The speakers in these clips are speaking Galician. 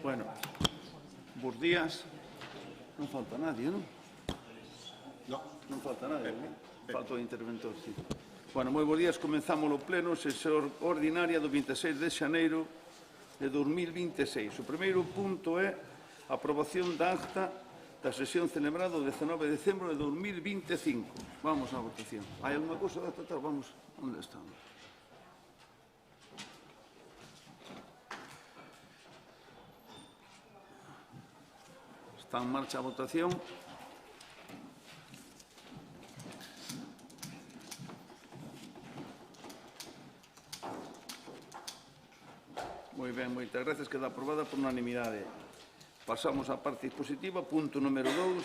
Bueno, bos días. Non falta nadie, non? Non falta nadie, non? Falta o interventor, sí. Bueno, moi bons días. Comenzamos o pleno, sesión ordinaria do 26 de xaneiro de 2026. O primeiro punto é a aprobación da acta da sesión celebrada o 19 de decembro de 2025. Vamos á votación. Hai alguna cousa a tratar? Vamos. Onde estamos? Está en marcha a votación. Moi ben, moitas gracias. Queda aprobada por unanimidade. Pasamos á parte dispositiva. Punto número 2.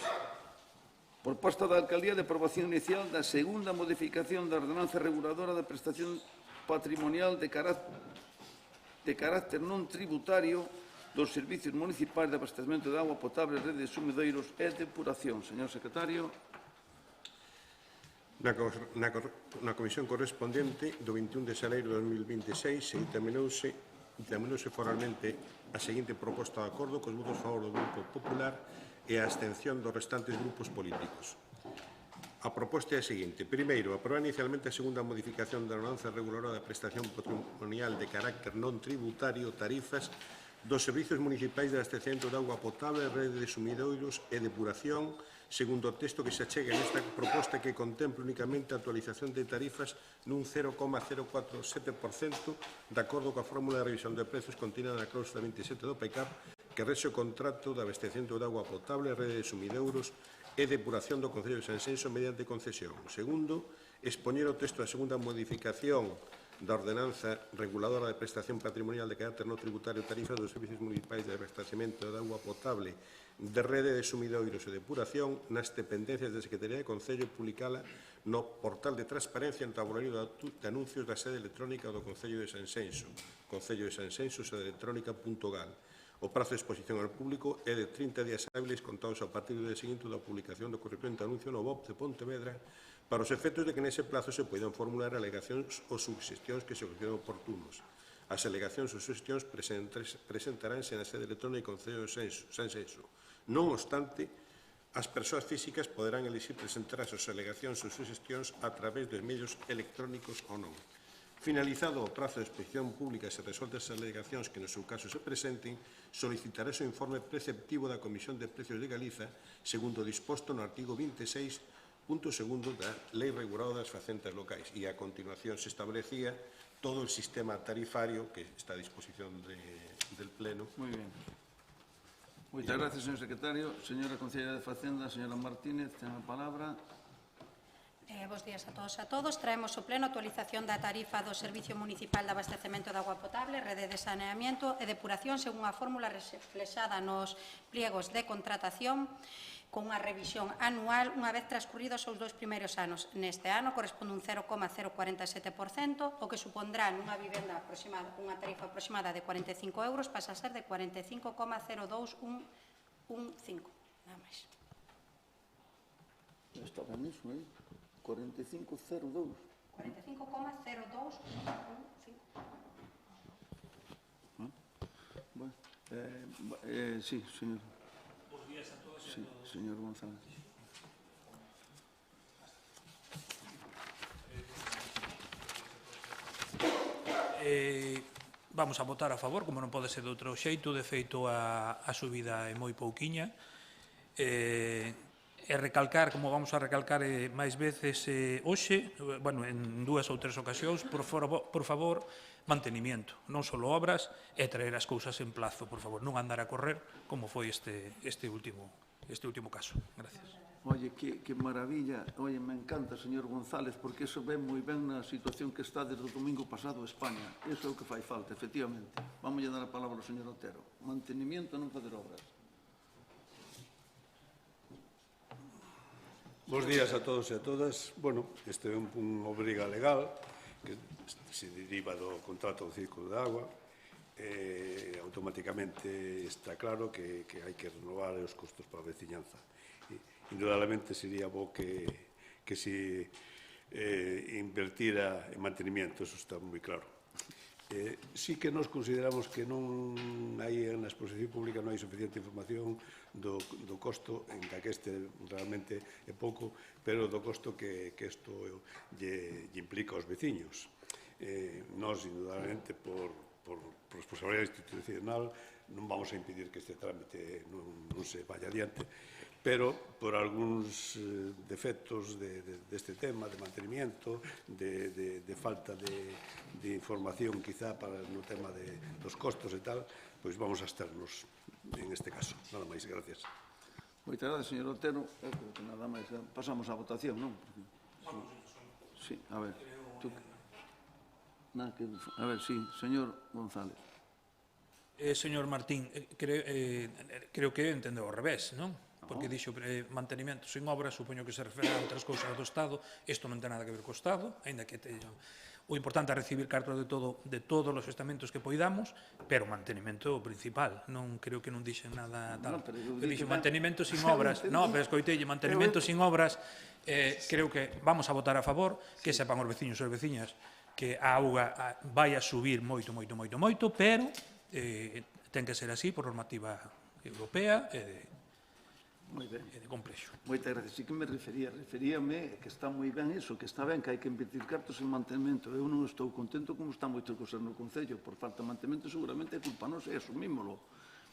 Proposta da Alcaldía de aprobación inicial da segunda modificación da ordenanza reguladora da prestación patrimonial de carácter non tributario dos servicios municipais de abastecemento de auga potable, rede de sumideiros e depuración. Señor secretario. Na comisión correspondente do 21 de xaneiro de 2026 examinouse formalmente a seguinte proposta de acordo cos votos a favor do Grupo Popular e a abstención dos restantes grupos políticos. A proposta é a seguinte. Primeiro, aprobar inicialmente a segunda modificación da ordenanza reguladora da prestación patrimonial de carácter non tributario, tarifas dos servicios municipais de abastecemento de auga potable, rede de sumidoiros e depuración, segundo o texto que se achega nesta proposta que contempla únicamente a actualización de tarifas nun 0,047% de acordo coa fórmula de revisión de prezos contina na cláusula 27 do PECAP que rexe o contrato de abastecemento de auga potable, rede de sumidouros e depuración do Concello de Sanxenxo mediante concesión. Segundo, expoñer o texto da segunda modificación da ordenanza reguladora de prestación patrimonial de carácter non tributario tarifas dos servicios municipais de abastecemento de auga potable, de rede de sumidoiros e depuración nas dependencias da Secretaría de Concello e publicala no portal de transparencia en tabuleiro de anuncios da sede electrónica do Concello de Sanxenxo, Concello de Sanxenxo, sedeelectrónica.gal. O prazo de exposición ao público é de 30 días hábiles contados a partir do día seguinte da publicación do correspondente anuncio no BOP de Pontevedra para os efectos de que nese plazo se poidan formular alegacións ou suxestións que se consideren oportunos. As alegacións ou suxestións presentaránse na sede electrónica do Concello de Sanxenxo. Non obstante, as persoas físicas poderán elixir presentar as súas alegacións ou suxestións a través dos medios electrónicos ou non. Finalizado o prazo de exposición pública e se resoltas as alegacións que no seu caso se presenten, solicitará o informe preceptivo da Comisión de Precios de Galiza segundo o disposto no artigo 26 punto segundo da Lei Reguladora das Facendas Locais e a continuación se establecía todo el sistema tarifario que está a disposición del Pleno. Moi ben. Moitas gracias, señor secretario. Señora Concelleira de Facenda, señora Martínez, ten a palabra. Bos días a todos e a todos. Traemos o pleno a actualización da tarifa do Servicio Municipal de Abastecemento de Agua Potable, rede de saneamiento e depuración según a fórmula reflexada nos pliegos de contratación con unha revisión anual unha vez transcurridos os dous primeiros anos. Neste ano corresponde un 0,047%, o que supondrá nunha vivenda aproximada, unha tarifa aproximada de 45 euros, pasa a ser de 45,0215. Nada máis. Estaba niso, 45,02. 45,0215. Bueno, sí, señor. Bos días a todos. Sí, señor González. Vamos a votar a favor, como non pode ser de outro xeito. De feito, a subida é moi pouquiña. E recalcar, como vamos a recalcar máis veces hoxe, bueno, en dúas ou tres ocasións, por favor, mantenimiento, non só obras, e traer as cousas en plazo, por favor, non andar a correr como foi este último caso. Gracias. Oye, que maravilla. Oye, me encanta, señor González, porque eso ven moi ben na situación que está desde o domingo pasado España. Eso é o que fai falta, efectivamente. Vamos a dar a palabra ao señor Otero. Mantenimiento, non fazer obras. Bos días a todos e a todas. Bueno, este é unha obriga legal que se deriva do contrato do ciclo de agua. automáticamente está claro que hai que renovar os costos para a veciñanza. Indudablemente sería bo que se invertira en mantenimiento, eso está moi claro. Sí que nos consideramos que non hai na exposición pública non hai suficiente información do costo, en que este realmente é pouco, pero do costo que isto lle implica aos veciños. Nós, indudablemente, por responsabilidade institucional, non vamos a impedir que este trámite non se vaya adiante, pero por algúns defectos deste tema, de mantenimiento, de falta de información, quizá, no tema dos costos e tal, pois vamos a absternos en este caso. Nada máis, gracias. Moitas gracias, señor Otero. Creo que nada máis. Pasamos á votación, non? Sí, a ver. A ver, sí, señor González. Señor Martín, creo que entendeu ao revés, non? Porque dixo mantenimento sin obras, supoño que se refere a outras cousas do Estado. Isto non ten nada que ver co Estado, aínda que o importante é recibir cartas de todos os estamentos que poidamos, pero mantenimento principal. Non creo que non dixen nada tal. Dixo mantenimento sin obras. Non, pero escoitelle, mantenimento sin obras. Creo que vamos a votar a favor, que sepan os veciños e as veciñas que a auga vai a subir moito, pero ten que ser así por normativa europea e de complexo. Moitas gracias. Sí que me referíame que está moi ben iso, que está ben que hai que invertir cartos en mantenimento. Eu non estou contento como están moitas cousas no Concello. Por falta de mantenimento seguramente é culpa nosa, asumímolo.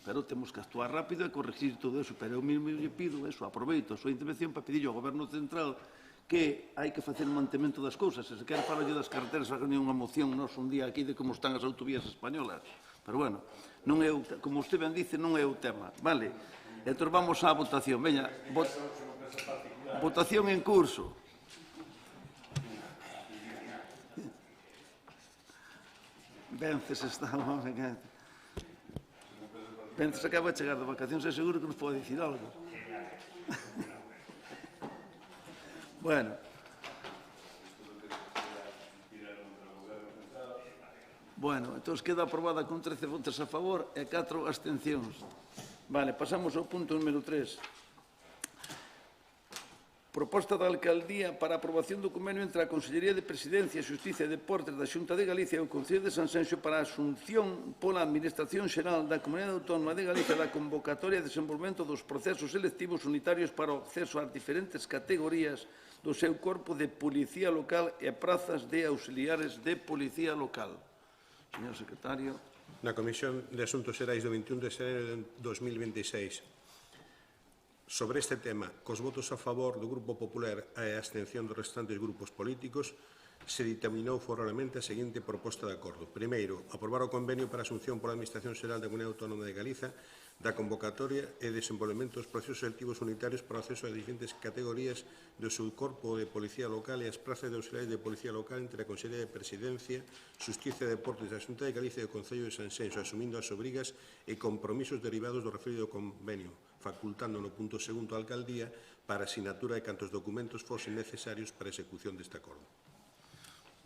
Pero temos que actuar rápido e corregir todo eso. Pero eu mesmo lle pido eso, aproveito a súa intervención para pedir ao Goberno Central que hai que facer o mantemento das cousas. Se quer falar das carreteras, hagan unha moción nos un día aquí de como están as autovías españolas. Pero bueno, non é como usted ben dice, non é o tema. Vale? Entón vamos á votación. Veña, votación en curso. Vences está, Vences acaba de chegar de vacacións, é seguro que nos pode dicir algo. Bueno. Bueno, entón queda aprobada con 13 votos a favor e 4 abstencións. Vale, pasamos ao punto número 3. Proposta da Alcaldía para a aprobación do convenio entre a Consellería de Presidencia, Xustiza e Deportes da Xunta de Galicia e o Concello de Sanxenxo para a asunción pola Administración Xeral da Comunidade Autónoma de Galicia da convocatoria e desenvolvemento dos procesos selectivos unitarios para o acceso ás diferentes categorías do seu corpo de Policía Local e prazas de auxiliares de Policía Local. Señor Secretario. Na Comisión de Asuntos Xerais do 21 de xaneiro de 2026, sobre este tema, cos votos a favor do Grupo Popular e a abstención dos restantes grupos políticos, se ditaminou favorablemente a seguinte proposta de acordo. Primeiro, aprobar o convenio para a asunción pola Administración Xeral da Comunidade Autónoma de Galiza da convocatoria e desenvolvemento dos procesos selectivos unitarios para o acceso a diferentes categorías do seu corpo de Policía Local e as prazas de auxiliares de Policía Local entre a Consellería de Presidencia, Xustiza e Deportes da Xunta de Galicia e o Concello de Sanxenxo, asumindo as obrigas e compromisos derivados do referido convenio, facultando no punto segundo a Alcaldía para a asinatura de cantos documentos fosen necesarios para a execución deste acordo.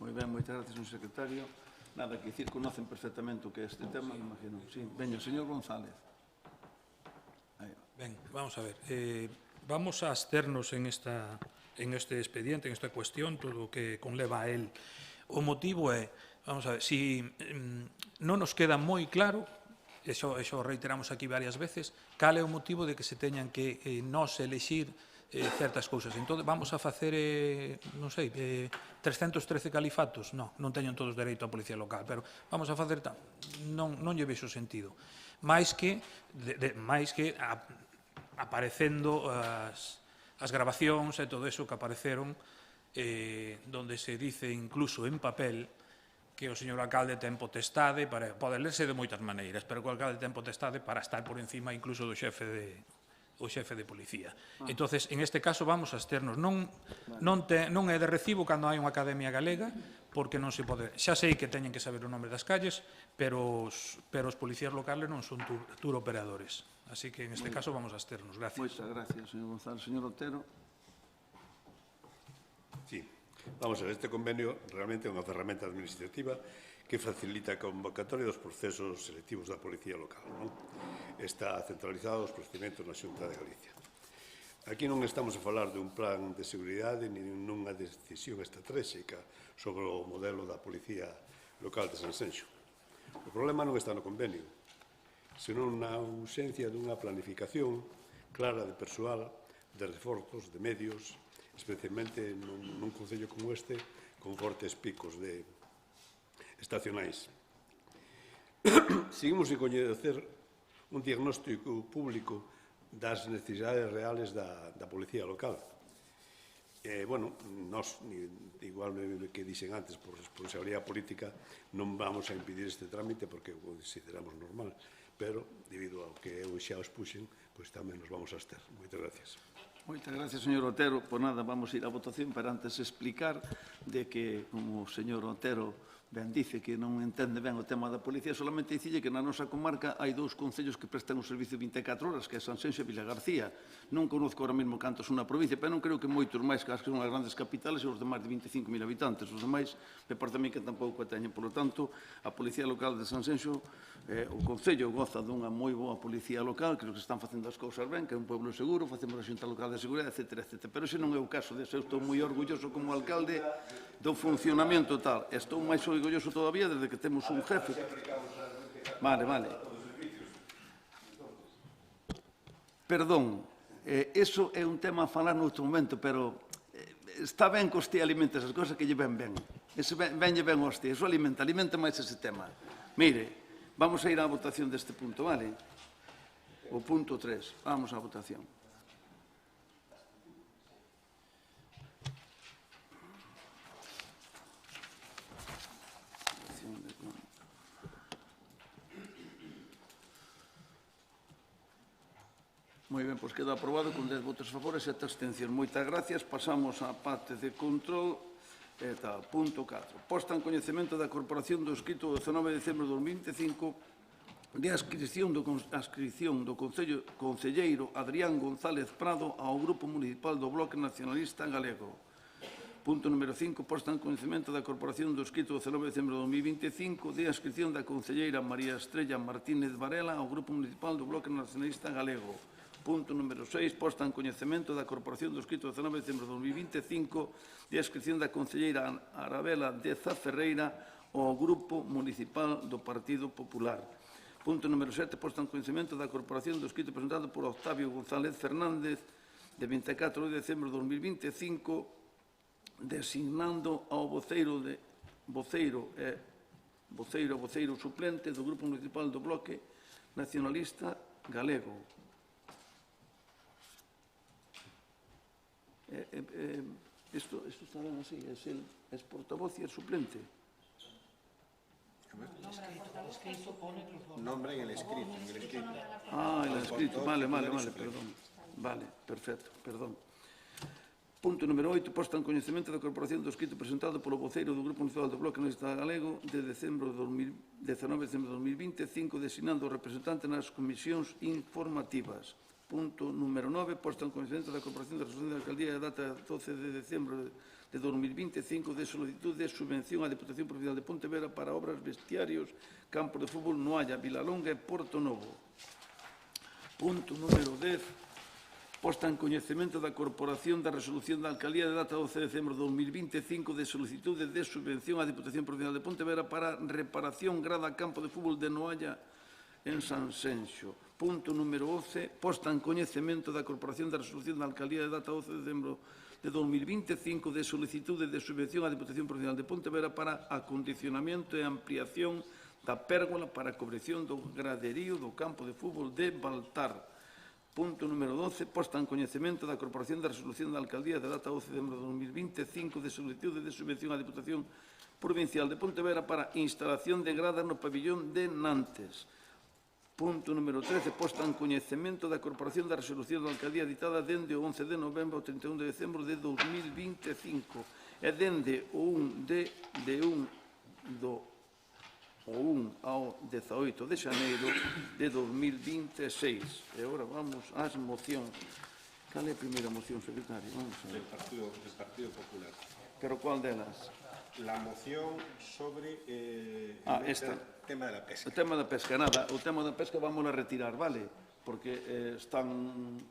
Moi ben, moitas gracias, señor secretario. Nada que dicir, conocen perfectamente o que é este tema, imagino. Sí, veña, señor González. Ben, vamos a ver. Vamos a absternos en este expediente, en esta cuestión, todo o que conleva a él. O motivo é, vamos a ver, si non nos queda moi claro, eso reiteramos aquí varias veces, cal é o motivo de que se teñan que nos elexir certas cousas. Entón, vamos a facer, non sei, 313 califatos? Non teñen todos dereito á Policía Local, pero vamos a facer tal. Non lle vexo sentido. Mais que aparecendo as grabacións e todo eso que apareceron, donde se dice incluso en papel que o señor alcalde ten potestade, pode lerse de moitas maneiras, pero que o alcalde ten potestade para estar por encima incluso do xefe de policía. Entonces, en este caso, vamos a absternos. Non é de recibo cando hai unha academia galega, porque non se pode... Xa sei que teñen que saber o nome das calles, pero os policías locales non son tour operadores. Así que, en este caso, vamos a absternos. Gracias. Moitas gracias, señor González. Señor Otero. Sí. Vamos a ver, este convenio realmente é unha ferramenta administrativa que facilita a convocatoria dos procesos selectivos da Policía Local. Está centralizado os procedimentos na Xunta de Galicia. Aquí non estamos a falar dun plan de seguridade ni nunha decisión estratégica sobre o modelo da Policía Local de Sanxenxo. O problema non está no convenio, senón na ausencia dunha planificación clara de persoal, de reforzos, de medios, especialmente nun concello como este, con fortes picos estacionais. Seguimos sin coñecer un diagnóstico público das necesidades reales da Policía Local. Nós, igual que dixen antes, por responsabilidade política, non vamos a impedir este trámite porque o consideramos normal, pero, debido ao que eu xa os puxen, pois tamén nos vamos a abster. Moitas gracias. Moitas gracias, señor Otero. Por nada, vamos a ir á votación para antes explicar de que, como o señor Otero ben dice que non entende ben o tema da policía, solamente dicille que na nosa comarca hai dous concellos que prestan o servicio 24 horas, que é Sanxenxo e Vilagarcía. Non conozco ahora mesmo cantos son na provincia, pero non creo que moitos máis que as que son as grandes capitales e os de máis de 25.000 habitantes. Os demais, me parece a mí que tampouco a teñen. Por lo tanto, a Policía Local de Sanxenxo, o concello goza dunha moi boa policía local, creo que se están facendo as cousas ben, que é un pueblo seguro, facemos a Xunta Local de Seguridade, etc. Pero ese non é o caso de eu estou moi orgulloso como alcalde do funcionamento tal. Estou máis orgulloso todavía desde que temos un jefe. Vale. Perdón, eso é un tema a falar noutro momento, pero está ben que hostia alimenta esas cousas que lle ven ben. Ese venlle ben hostia, eso alimenta máis ese tema. Mire, vamos a ir á votación deste punto, vale? O punto 3, vamos á votación. Moi ben, pois queda aprobado con 10 votos a favor e 7 abstencións. Moitas gracias. Pasamos á parte de control. Punto 4. Posta en coñecemento da Corporación do escrito 19 de decembro de 2025 de adscripción do concelleiro Adrián González Prado ao Grupo Municipal do Bloque Nacionalista Galego. Punto número 5. Posta en coñecemento da Corporación do escrito 19 de decembro de 2025 de adscripción da concelleira María Estrella Martínez Varela ao Grupo Municipal do Bloque Nacionalista Galego. Punto número 6. Posta en coñecemento da Corporación do escrito 19 de decembro de 2025 de adscripción da concelleira Arabela Deza Ferreira ao Grupo Municipal do Partido Popular. Punto número 7. Posta en coñecemento da Corporación do escrito presentado por Octavio González Fernández de 24 de decembro de 2025 designando ao voceiro suplente do Grupo Municipal do Bloque Nacionalista Galego. Esto está ben así, es portavoz e el suplente. Nombre en el escrito. Ah, el escrito, vale, perdón. Vale, perfecto, perdón. Punto número 8. Posta en coñecemento da Corporación do escrito presentado polo voceiro do Grupo Municipal do Bloque Nacionalista Galego de 19 de decembro de 2025 designando o representante nas comisións informativas. Punto número 9. Posta en coñecemento da Corporación de Resolución da Alcaldía de data 12 de decembro de 2025 de solicitud de subvención á Deputación Provincial de Pontevedra para obras vestiarios, campo de fútbol Noalla, Vilalonga e Porto Novo. Punto número 10. Posta en coñecemento da Corporación da Resolución da Alcaldía de data 12 de decembro de 2025 de solicitude de subvención á Deputación Provincial de Pontevedra para reparación grada campo de fútbol de Noalla en Sanxenxo. Punto número 11. Posta en coñecemento da Corporación da Resolución da Alcaldía de data 12 de decembro de 2025 de solicitude de subvención á Deputación Provincial de Pontevedra para acondicionamento e ampliación da pérgola para a coberción do graderío do campo de fútbol de Baltar. Punto número 12. Posta en coñecemento da Corporación da Resolución da Alcaldía de data 12 de decembro de 2025 de solicitude de subvención á Deputación Provincial de Pontevedra para instalación de gradas no pabillón de Nantes. Punto número 13. Posta en coñecemento da Corporación da Resolución da Alcaldía ditada dende o 11 de novembro ao 31 de decembro de 2025 e dende o 1 ao 18 de xaneiro de 2026. E agora vamos ás mocións. Cal é a primeira moción, secretario? Vamos a ver. Del Partido Popular. Pero cual delas? La moción sobre esta. el tema de la pesca. O tema da pesca, nada, o tema da pesca vamos a retirar, vale? Porque están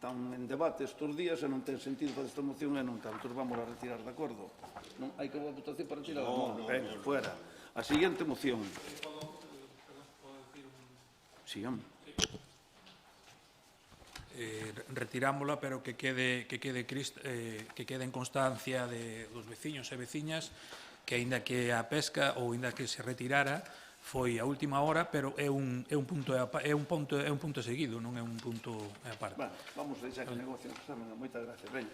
en debate estes días e non ten sentido fazer esta moción e non tanto, vamos a retirar, de acordo? Non hai que votación para retirar? Non, venga, fuera. A seguinte moción. Sigamos. Retirámola, pero que quede en constancia dos veciños e veciñas que, aínda que a pesca ou aínda que se retirara, foi a última hora, pero é un punto seguido, non é un punto aparte. Bueno, vamos a deixar que negocien. Moitas gracias. Veña.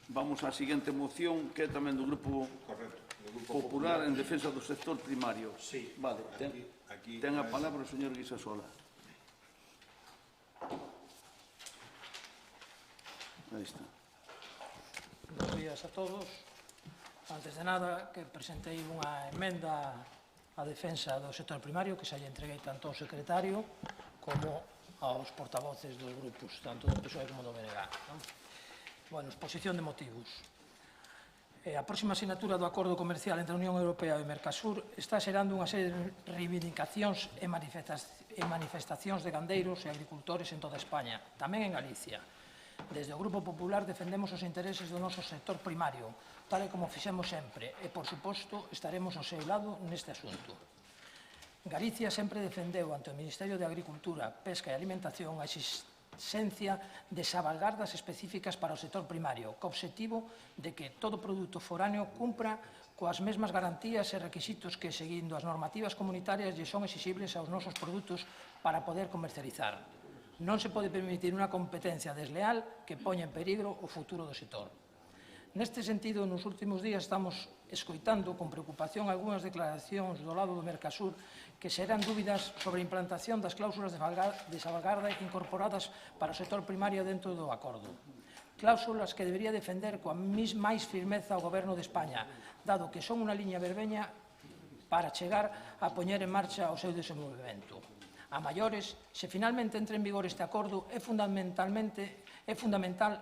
Vamos á seguinte moción, que é tamén do Grupo Popular en defensa do sector primario. Sí. Vale, ten a palabra o señor Guisasola. Aí está. Buenos días a todos. Antes de nada, que presentei unha emenda a defensa do sector primario, que xa lle entreguei tanto ao secretario como aos portavoces dos grupos, tanto do PSOE como do BNG. Bueno, exposición de motivos. A próxima asignatura do Acordo Comercial entre a Unión Europea e o Mercosur está xerando unha serie de reivindicacións e manifestacións de gandeiros e agricultores en toda España, tamén en Galicia. Desde o Grupo Popular defendemos os intereses do noso sector primario, tal e como fixemos sempre, e, por suposto, estaremos ao seu lado neste asunto. Galicia sempre defendeu ante o Ministerio de Agricultura, Pesca e Alimentación a existencia de salvagardas específicas para o sector primario, co obxectivo de que todo produto foráneo cumpra coas mesmas garantías e requisitos que, seguindo as normativas comunitarias, lle son exixibles aos nosos produtos para poder comercializar. Non se pode permitir unha competencia desleal que poña en peligro o futuro do sector. Neste sentido, nos últimos días estamos escoitando con preocupación algunhas declaracións do lado do Mercosur que xeran dúbidas sobre a implantación das cláusulas de salvagarda incorporadas para o sector primario dentro do acordo. Cláusulas que debería defender coa máis firmeza o Goberno de España, dado que son unha liña verbeña para chegar a poñer en marcha o seu desenvolvemento. A maiores, se finalmente entra en vigor este acordo, é fundamental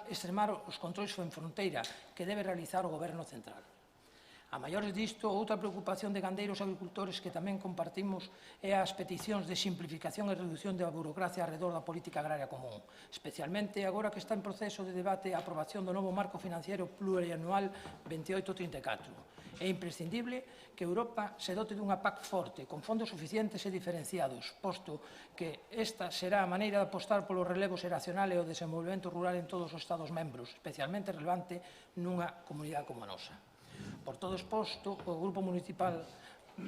extremar os controis en fronteira que debe realizar o Goberno central. A maiores disto, outra preocupación de gandeiros e agricultores que tamén compartimos é as peticións de simplificación e reducción da burocracia alrededor da política agraria común, especialmente agora que está en proceso de debate a aprobación do novo marco financiero plurianual 28-34. É imprescindible que Europa se dote dunha PAC forte, con fondos suficientes e diferenciados, posto que esta será a maneira de apostar polo relevo xeracional e o desenvolvemento rural en todos os Estados membros, especialmente relevante nunha comunidade como a nosa. Por todo exposto, o Grupo Municipal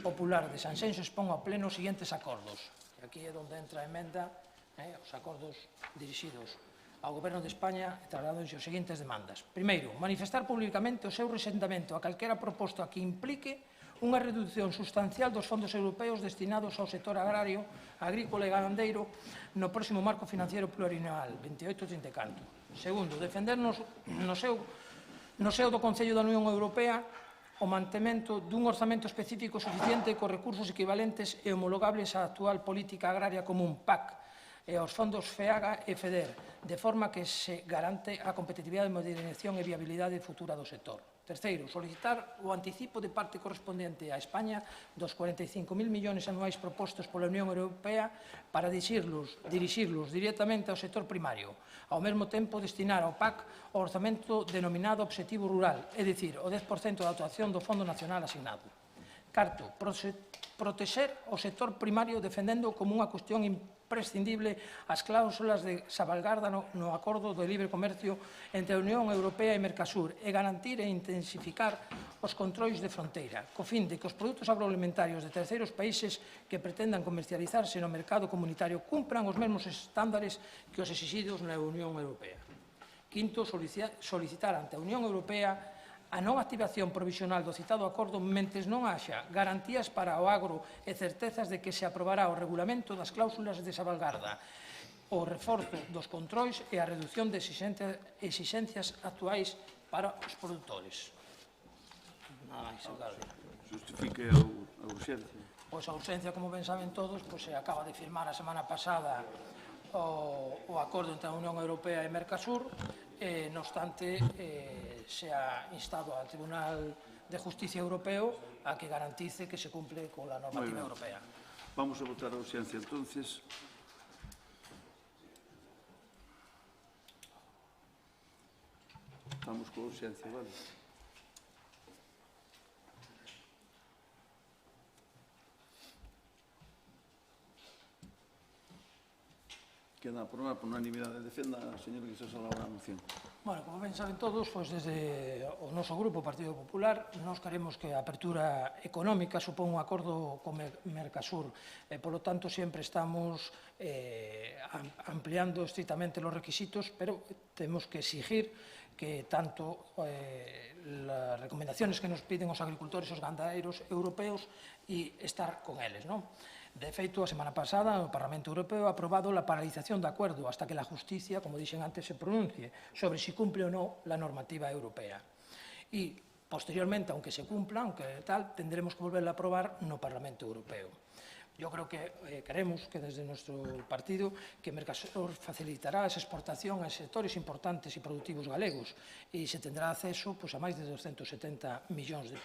Popular de Sanxenxo expón ao pleno os seguintes acordos. Aquí é onde entra a emenda, os acordos dirixidos ao Goberno de España e trasladándose os seguintes demandas. Primeiro, manifestar públicamente o seu resentamento a calquera proposta que implique unha reducción sustancial dos fondos europeos destinados ao sector agrario, agrícola e gandeiro no próximo marco financiero plurianual 28-34. Segundo, defendernos no seo do Concello da Unión Europea o mantemento dun orzamento específico suficiente cos recursos equivalentes e homologables á actual política agraria común PAC e aos fondos FEAGA e FEDER, de forma que se garante a competitividade, modernización e viabilidade futura do sector. Terceiro, solicitar o anticipo de parte correspondente a España dos 45.000 millóns anuais propostos pola Unión Europea para dirixirlos directamente ao sector primario, ao mesmo tempo destinar ao PAC o orzamento denominado Obxectivo Rural, é dicir, o 10% da actuación do Fondo Nacional asignado. Carto, protexer o sector primario defendendo como unha cuestión imprescindible as cláusulas de salvagarda no Acordo de Libre Comercio entre a Unión Europea e Mercosur e garantir e intensificar os controis de fronteira, co fin de que os produtos agroalimentarios de terceiros países que pretendan comercializarse no mercado comunitario cumpran os mesmos estándares que os exixidos na Unión Europea. Quinto, solicitar ante a Unión Europea a non activación provisional do citado acordo mentres non haxa garantías para o agro e certezas de que se aprobará o regulamento das cláusulas de salvagarda, o reforzo dos controis e a reducción de exixencias actuais para os produtores. Nada máis, alcalde. Justifique a urxencia. Pois a urxencia, como ben saben todos, se acaba de firmar a semana pasada o acordo entre a Unión Europea e Mercosur, non obstante, se ha instado ao Tribunal de Justicia Europeo a que garantice que se cumple con la normativa europea. Vamos a votar a urxencia, entonces. Vamos con urxencia, vale? Queda aprobada por unanimidade. Defenda, señor Guisasola, a moción. Bueno, como ben saben todos, pois desde o noso grupo, o Partido Popular, nós queremos que a apertura económica supón un acordo con Mercosur. Polo tanto, sempre estamos ampliando estrictamente os requisitos, pero temos que exigir que tanto las recomendaciones que nos piden os agricultores e os gandeiros europeos e estar con eles, non? De feito, a semana pasada, o Parlamento Europeo ha aprobado la paralización de acuerdo hasta que la justicia, como dixen antes, se pronuncie sobre si cumple o no la normativa europea. Y, posteriormente, aunque se cumpla, aunque tal, tendremos que volverla a aprobar no Parlamento Europeo. Yo creo que queremos que desde nuestro partido que Mercosur facilitará esa exportación a sectores importantes e productivos galegos e se tendrá acceso a máis de 270 millóns de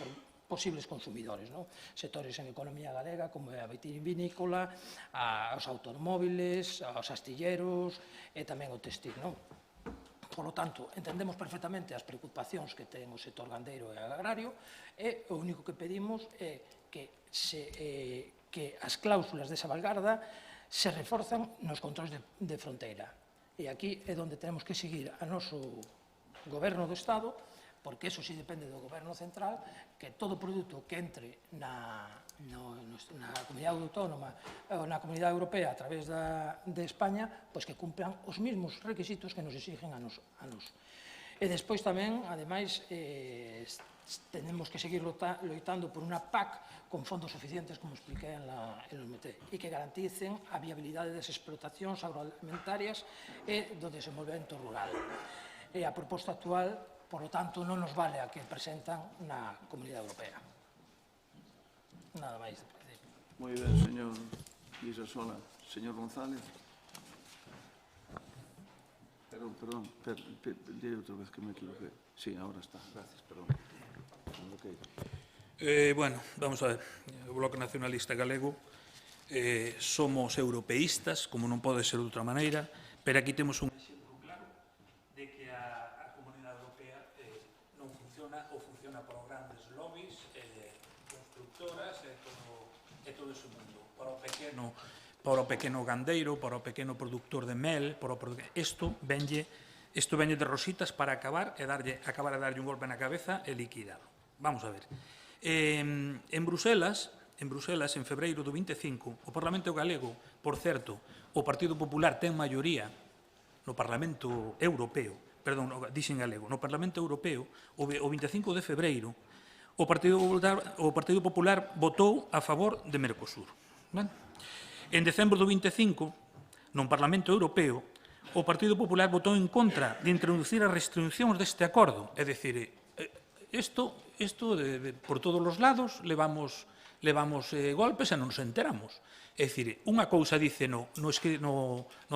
posibles consumidores, sectores en economía galega como a vitivinícola, aos automóviles, aos astilleros e tamén o textil. Por lo tanto, entendemos perfectamente as preocupacións que ten o sector gandeiro e agrario e o único que pedimos é que as cláusulas desa salvagarda se reforzan nos controles de fronteira. E aquí é onde temos que seguir a noso goberno do Estado, porque eso sí depende do goberno central, que todo produto que entre na comunidade autónoma ou na comunidade europea a través de España, pois que cumplan os mesmos requisitos que nos exigen a nos. E despois tamén, ademais, tenemos que seguir loitando por unha PAC con fondos suficientes, como expliquei en los MT, e que garanticen a viabilidade das explotacións agroalimentarias e do desenvolvemento rural. E a proposta actual, por lo tanto, non nos vale a que presentan na Comunidade Europea. Nada máis. Moi ben, señor Guisasola. Señor González. Perdón, diré outra vez que me equivoqué. Sí, ahora está. Gracias, perdón. Bueno, vamos a ver. O Bloque Nacionalista Galego somos europeístas, como non pode ser de outra maneira, pero aquí temos un exemplo claro de que a Comunidade Europea non funciona ou funciona por grandes lobbies, constructoras e todo ese mundo. Para o pequeno gandeiro, para o pequeno productor de mel, isto venlle de rositas para acabar a darlle un golpe na cabeza e liquidado. Vamos a ver. En Bruselas, en febreiro do 25, o Parlamento Galego, por certo, o Partido Popular ten maioría no Parlamento Europeo, perdón, dixen galego, no Parlamento Europeo, o 25 de febreiro, o Partido Popular votou a favor de Mercosur. En decembro do 25, no Parlamento Europeo, o Partido Popular votou en contra de introducir as restriccións deste acordo. É dicir, isto por todos os lados levamos golpes e non nos enteramos. É dicir, unha cousa dice no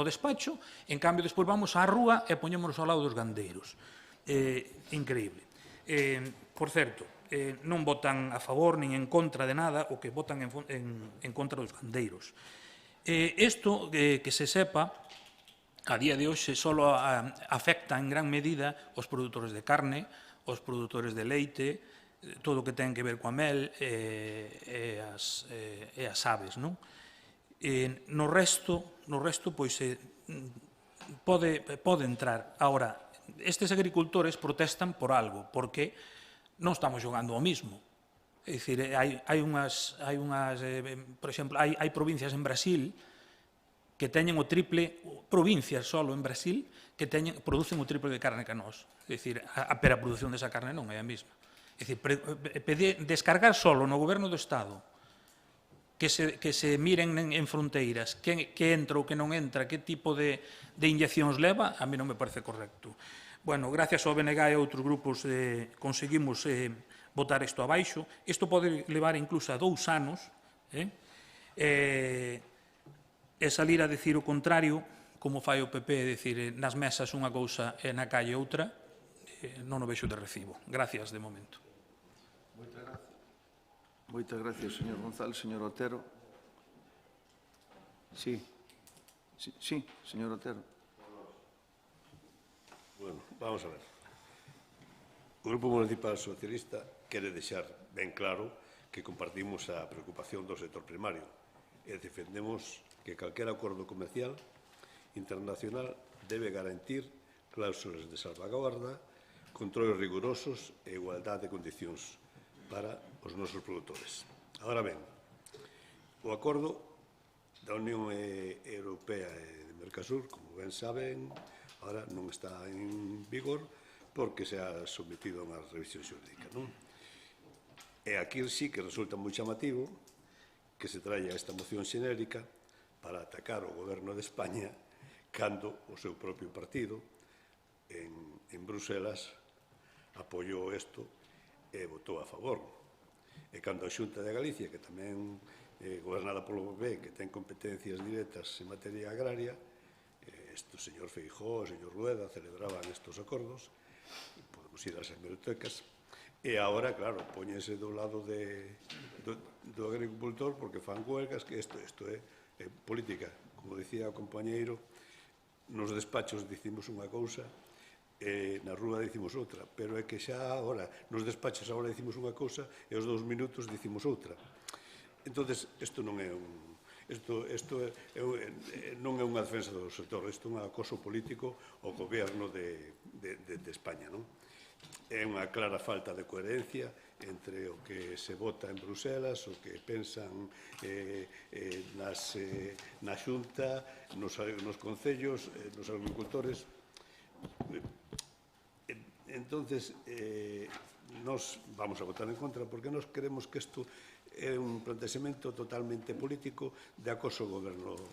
despacho, en cambio, despois vamos á rúa e poñémonos ao lado dos gandeiros. Increíble. Por certo, non votan a favor nin en contra de nada, o que votan en contra dos gandeiros. Isto, que se sepa, a día de hoxe só afecta en gran medida os produtores de carne, os produtores de leite, todo o que ten que ver coa mel e as aves. No resto, pois, pode entrar. Ahora, estes agricultores protestan por algo, porque non estamos xogando ao mismo. É dicir, por exemplo, hai provincias en Brasil que teñen o triple, provincias solo en Brasil, que producen o triple de carne que nós. É dicir, pero a produción desa carne non é a mesma. É dicir, descargar solo no goberno do Estado que se miren en fronteiras que entra ou que non entra, que tipo de inyeccións leva, a mí non me parece correcto. Bueno, gracias ao BNG e a outros grupos conseguimos botar isto abaixo. Isto pode levar incluso a 2 anos e salir a decir o contrario, como fai o PP, decir nas mesas unha cousa e na calle outra, non o vexo de recibo. Gracias, de momento. Moitas gracias, señor González. Señor Otero. Sí, señor Otero. Bueno, vamos a ver. O Grupo Municipal Socialista quere deixar ben claro que compartimos a preocupación do sector primario e defendemos que calquera acordo comercial internacional debe garantir cláusulas de salvaguarda, controles rigurosos e igualdade de condicións para os nosos produtores. Agora ben, o acordo da Unión Europea e de Mercosur, como ben saben, agora non está en vigor porque se ha sometido a unha revisión xurídica, non? E aquí sí que resulta moi chamativo que se traia esta moción xenérica para atacar o goberno de España cando o seu propio partido en Bruselas apoiou isto e votou a favor. E cando a Xunta de Galicia, que tamén gobernada polo PP, que ten competencias directas en materia agraria, o señor Feijóo, o señor Rueda celebraban estes acordos, podemos ir ás hemerotecas, e agora, claro, póñense do lado do agricultor porque fan huelgas, que isto é política. Como dicía o compañeiro, nos despachos dicimos unha cousa, na rúa dicimos outra, pero é que xa agora, nos despachos agora dicimos unha cousa e aos 2 minutos dicimos outra. Entón, isto non é non é unha defensa do sector, isto é un acoso político ao goberno de España, non? É unha clara falta de coherencia entre o que se vota en Bruselas, o que pensan na Xunta, nos concellos, nos agricultores. Entonces, nós vamos a votar en contra porque nós queremos que isto é un plantexamento totalmente político de acoso ao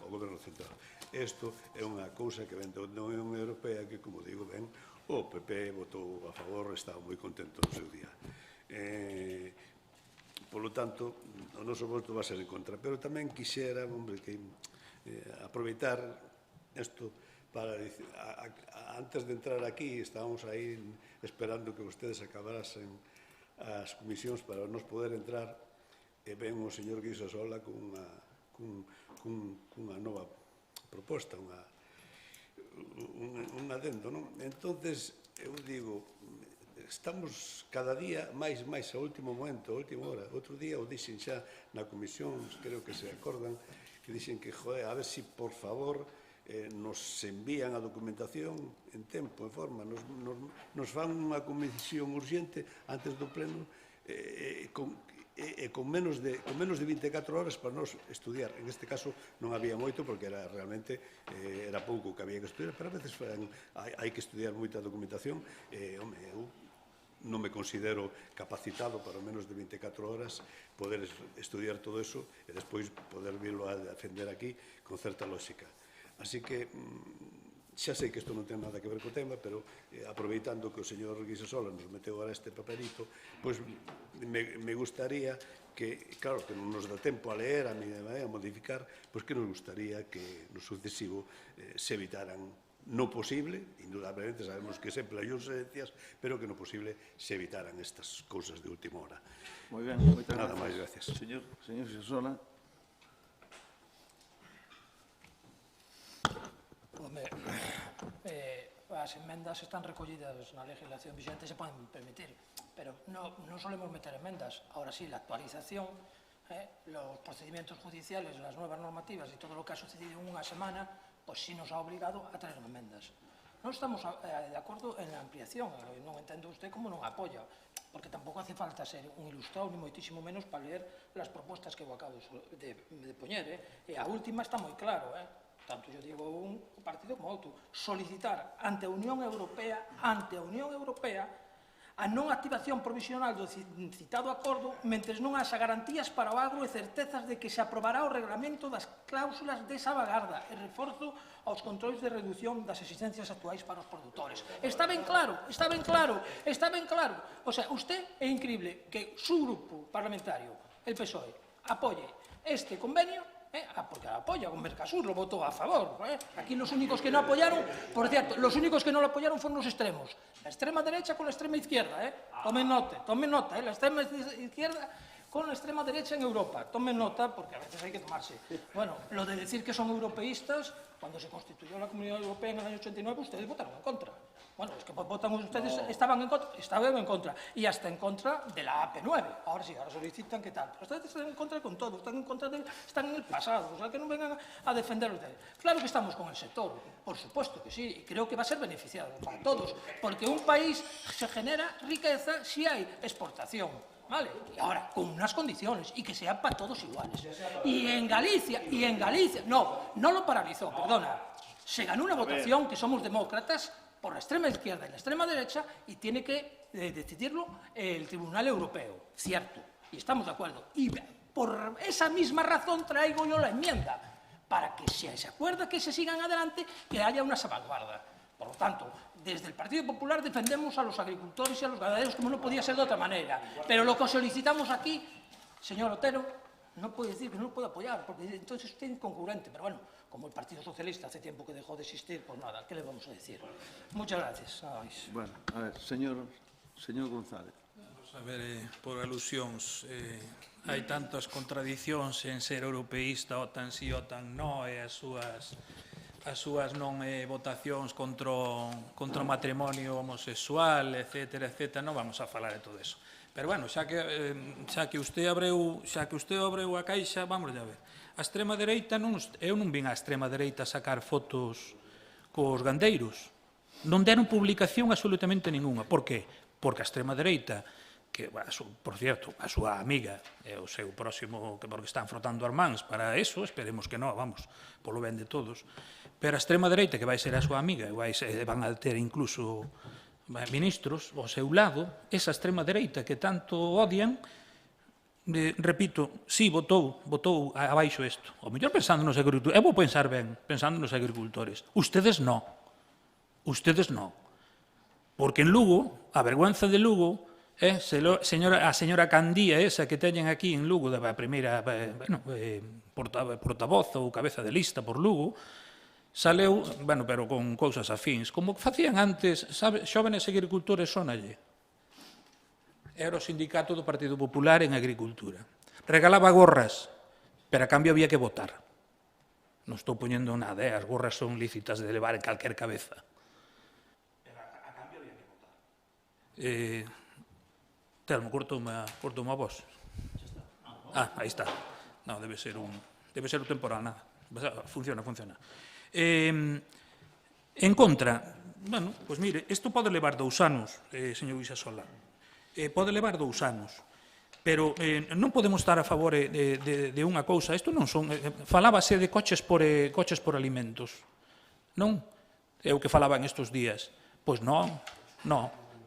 goberno central. Isto é unha cousa que ven da Unión Europea que, como digo, ben, o PP votou a favor, estaba moi contento no seu día. Por lo tanto, o noso voto va a ser en contra. Pero tamén quixera, aproveitar isto para dicir, antes de entrar aquí, estábamos aí esperando que vostedes acabasen as comisións para nos poder entrar, e ven o señor Guisasola cunha nova proposta, un adendo, non? Entonces, eu digo, estamos cada día máis a último momento, a última hora. Outro día o dixen xa na comisión, creo que se acordan, que dixen que, joder, a ver si, por favor, nos envían a documentación en tempo, en forma, nos fan unha comisión urgente antes do pleno con menos de 24 horas para nos estudiar. En este caso non había moito porque realmente era pouco que había que estudiar, pero a veces hai que estudiar moita documentación. Eu non me considero capacitado para menos de 24 horas poder estudiar todo eso e despois poder virlo a defender aquí con certa lógica. Así que xa sei que isto non ten nada que ver co tema, pero aproveitando que o señor Guisasola nos meteu ahora este papelito, pois me gustaría que, claro, que non nos dá tempo a leer, a modificar, pois que nos gustaría que no sucesivo se evitaran no posible, indudablemente sabemos que sempre hai urgencias, pero que no posible se evitaran estas cousas de última hora. Moi ben, moitas Nada máis, gracias. Señor Guisasola. As enmendas están recollidas na legislación vigente, se poden permitir, pero non solemos meter enmendas. Ahora sí, la actualización, los procedimientos judiciales, las nuevas normativas y todo lo que ha sucedido en una semana, pues sí nos ha obligado a traer enmendas. Non estamos de acordo en la ampliación, non entendo usted como non apoia, porque tampouco hace falta ser un ilustrado, ni moitísimo menos para leer las propuestas que eu acabo de poñer. E a última está moi claro, tanto yo digo un partido como outro, solicitar ante a Unión Europea a non activación provisional do citado acordo mentres non haxa garantías para o agro e certezas de que se aprobará o reglamento das cláusulas de salvagarda e reforzo aos controles de reducción das existencias actuais para os produtores. Está ben claro, está ben claro, está ben claro. O sea, usted é increíble que su grupo parlamentario, el PSOE, apoye este convenio, porque apoya con Mercosur, lo votó a favor. Aquí los únicos que no apoyaron, por cierto, los únicos que no lo apoyaron fueron los extremos. La extrema derecha con la extrema izquierda, tomen nota, la extrema izquierda con la extrema derecha en Europa. Tomen nota, porque a veces hay que tomarse. Bueno, lo de decir que son europeístas, cuando se constituyó la Comunidad Europea en el año 89, ustedes votaron en contra. Bueno, es que votan ustedes, estaban en contra, y hasta en contra de la AP9. Ahora sí, ahora solicitan qué tal. Pero ustedes están en contra con todo, están en el pasado, o sea, que no vengan a defender ustedes. Claro que estamos con el sector, por supuesto que sí, y creo que va a ser beneficiado para todos, porque un país se genera riqueza si hay exportación. ¿Vale? Y ahora, con unas condiciones, y que sean para todos iguales. Y en Galicia, no lo paralizó, perdona. Se ganó una votación, que somos demócratas, por la extrema izquierda y la extrema derecha, y tiene que decidirlo el Tribunal Europeo, cierto, y estamos de acuerdo. Y por esa misma razón traigo yo la enmienda, para que si se acuerda que se sigan adelante, que haya una salvaguarda. Por lo tanto, desde el Partido Popular defendemos a los agricultores y a los ganaderos como no podía ser de otra manera. Pero lo que solicitamos aquí, señor Otero, no puede decir que no lo puede apoyar, porque entonces usted es incongruente. Pero bueno, como el Partido Socialista hace tiempo que dejó de existir, pues nada, ¿qué le vamos a decir? Muchas gracias. Bueno, a ver, señor González. A ver, por alusións, hai tantas contradicións en ser europeísta, OTAN sí, OTAN no, e as súas non votacións contra o matrimonio homosexual, etcétera, etcétera, non vamos a falar de todo eso. Pero, bueno, xa que usted abreu a caixa, vamos a ver. A extrema dereita, eu non vin a extrema dereita sacar fotos cos gandeiros. Non deron publicación absolutamente ninguna. Por qué? Porque a extrema dereita, que, por cierto, a súa amiga é o seu próximo, porque están frotando as mans para eso, esperemos que non, vamos, polo ben de todos. Pero a extrema dereita, que vai ser a súa amiga, van a ter incluso ministros ao seu lado, esa extrema dereita que tanto odian, repito, sí, votou abaixo isto. O mellor pensando nos agricultores, eu vou pensar ben, pensando nos agricultores. Ustedes non. Porque en Lugo, a vergüenza de Lugo, a señora Candía, esa que teñen aquí en Lugo, a primeira portavoz ou cabeza de lista por Lugo, saleu, pero con cousas afíns, como facían antes, Xóvenes Agricultores Sonalle. Era o sindicato do Partido Popular en agricultura. Regalaba gorras, pero a cambio había que votar. Non estou poñendo nada, as gorras son lícitas de levar en calquer cabeza. Pero a cambio había que votar. Telmo, cortoume a voz. Aí está. Non, debe ser o temporal, nada. Funciona. En contra, pois mire, isto pode levar 2 anos, señor Guixasola. Pode levar 2 anos. Pero non podemos estar a favor de unha cousa. Isto non son... Falábase de coches por alimentos. Non? É o que falaban estes días. Pois non.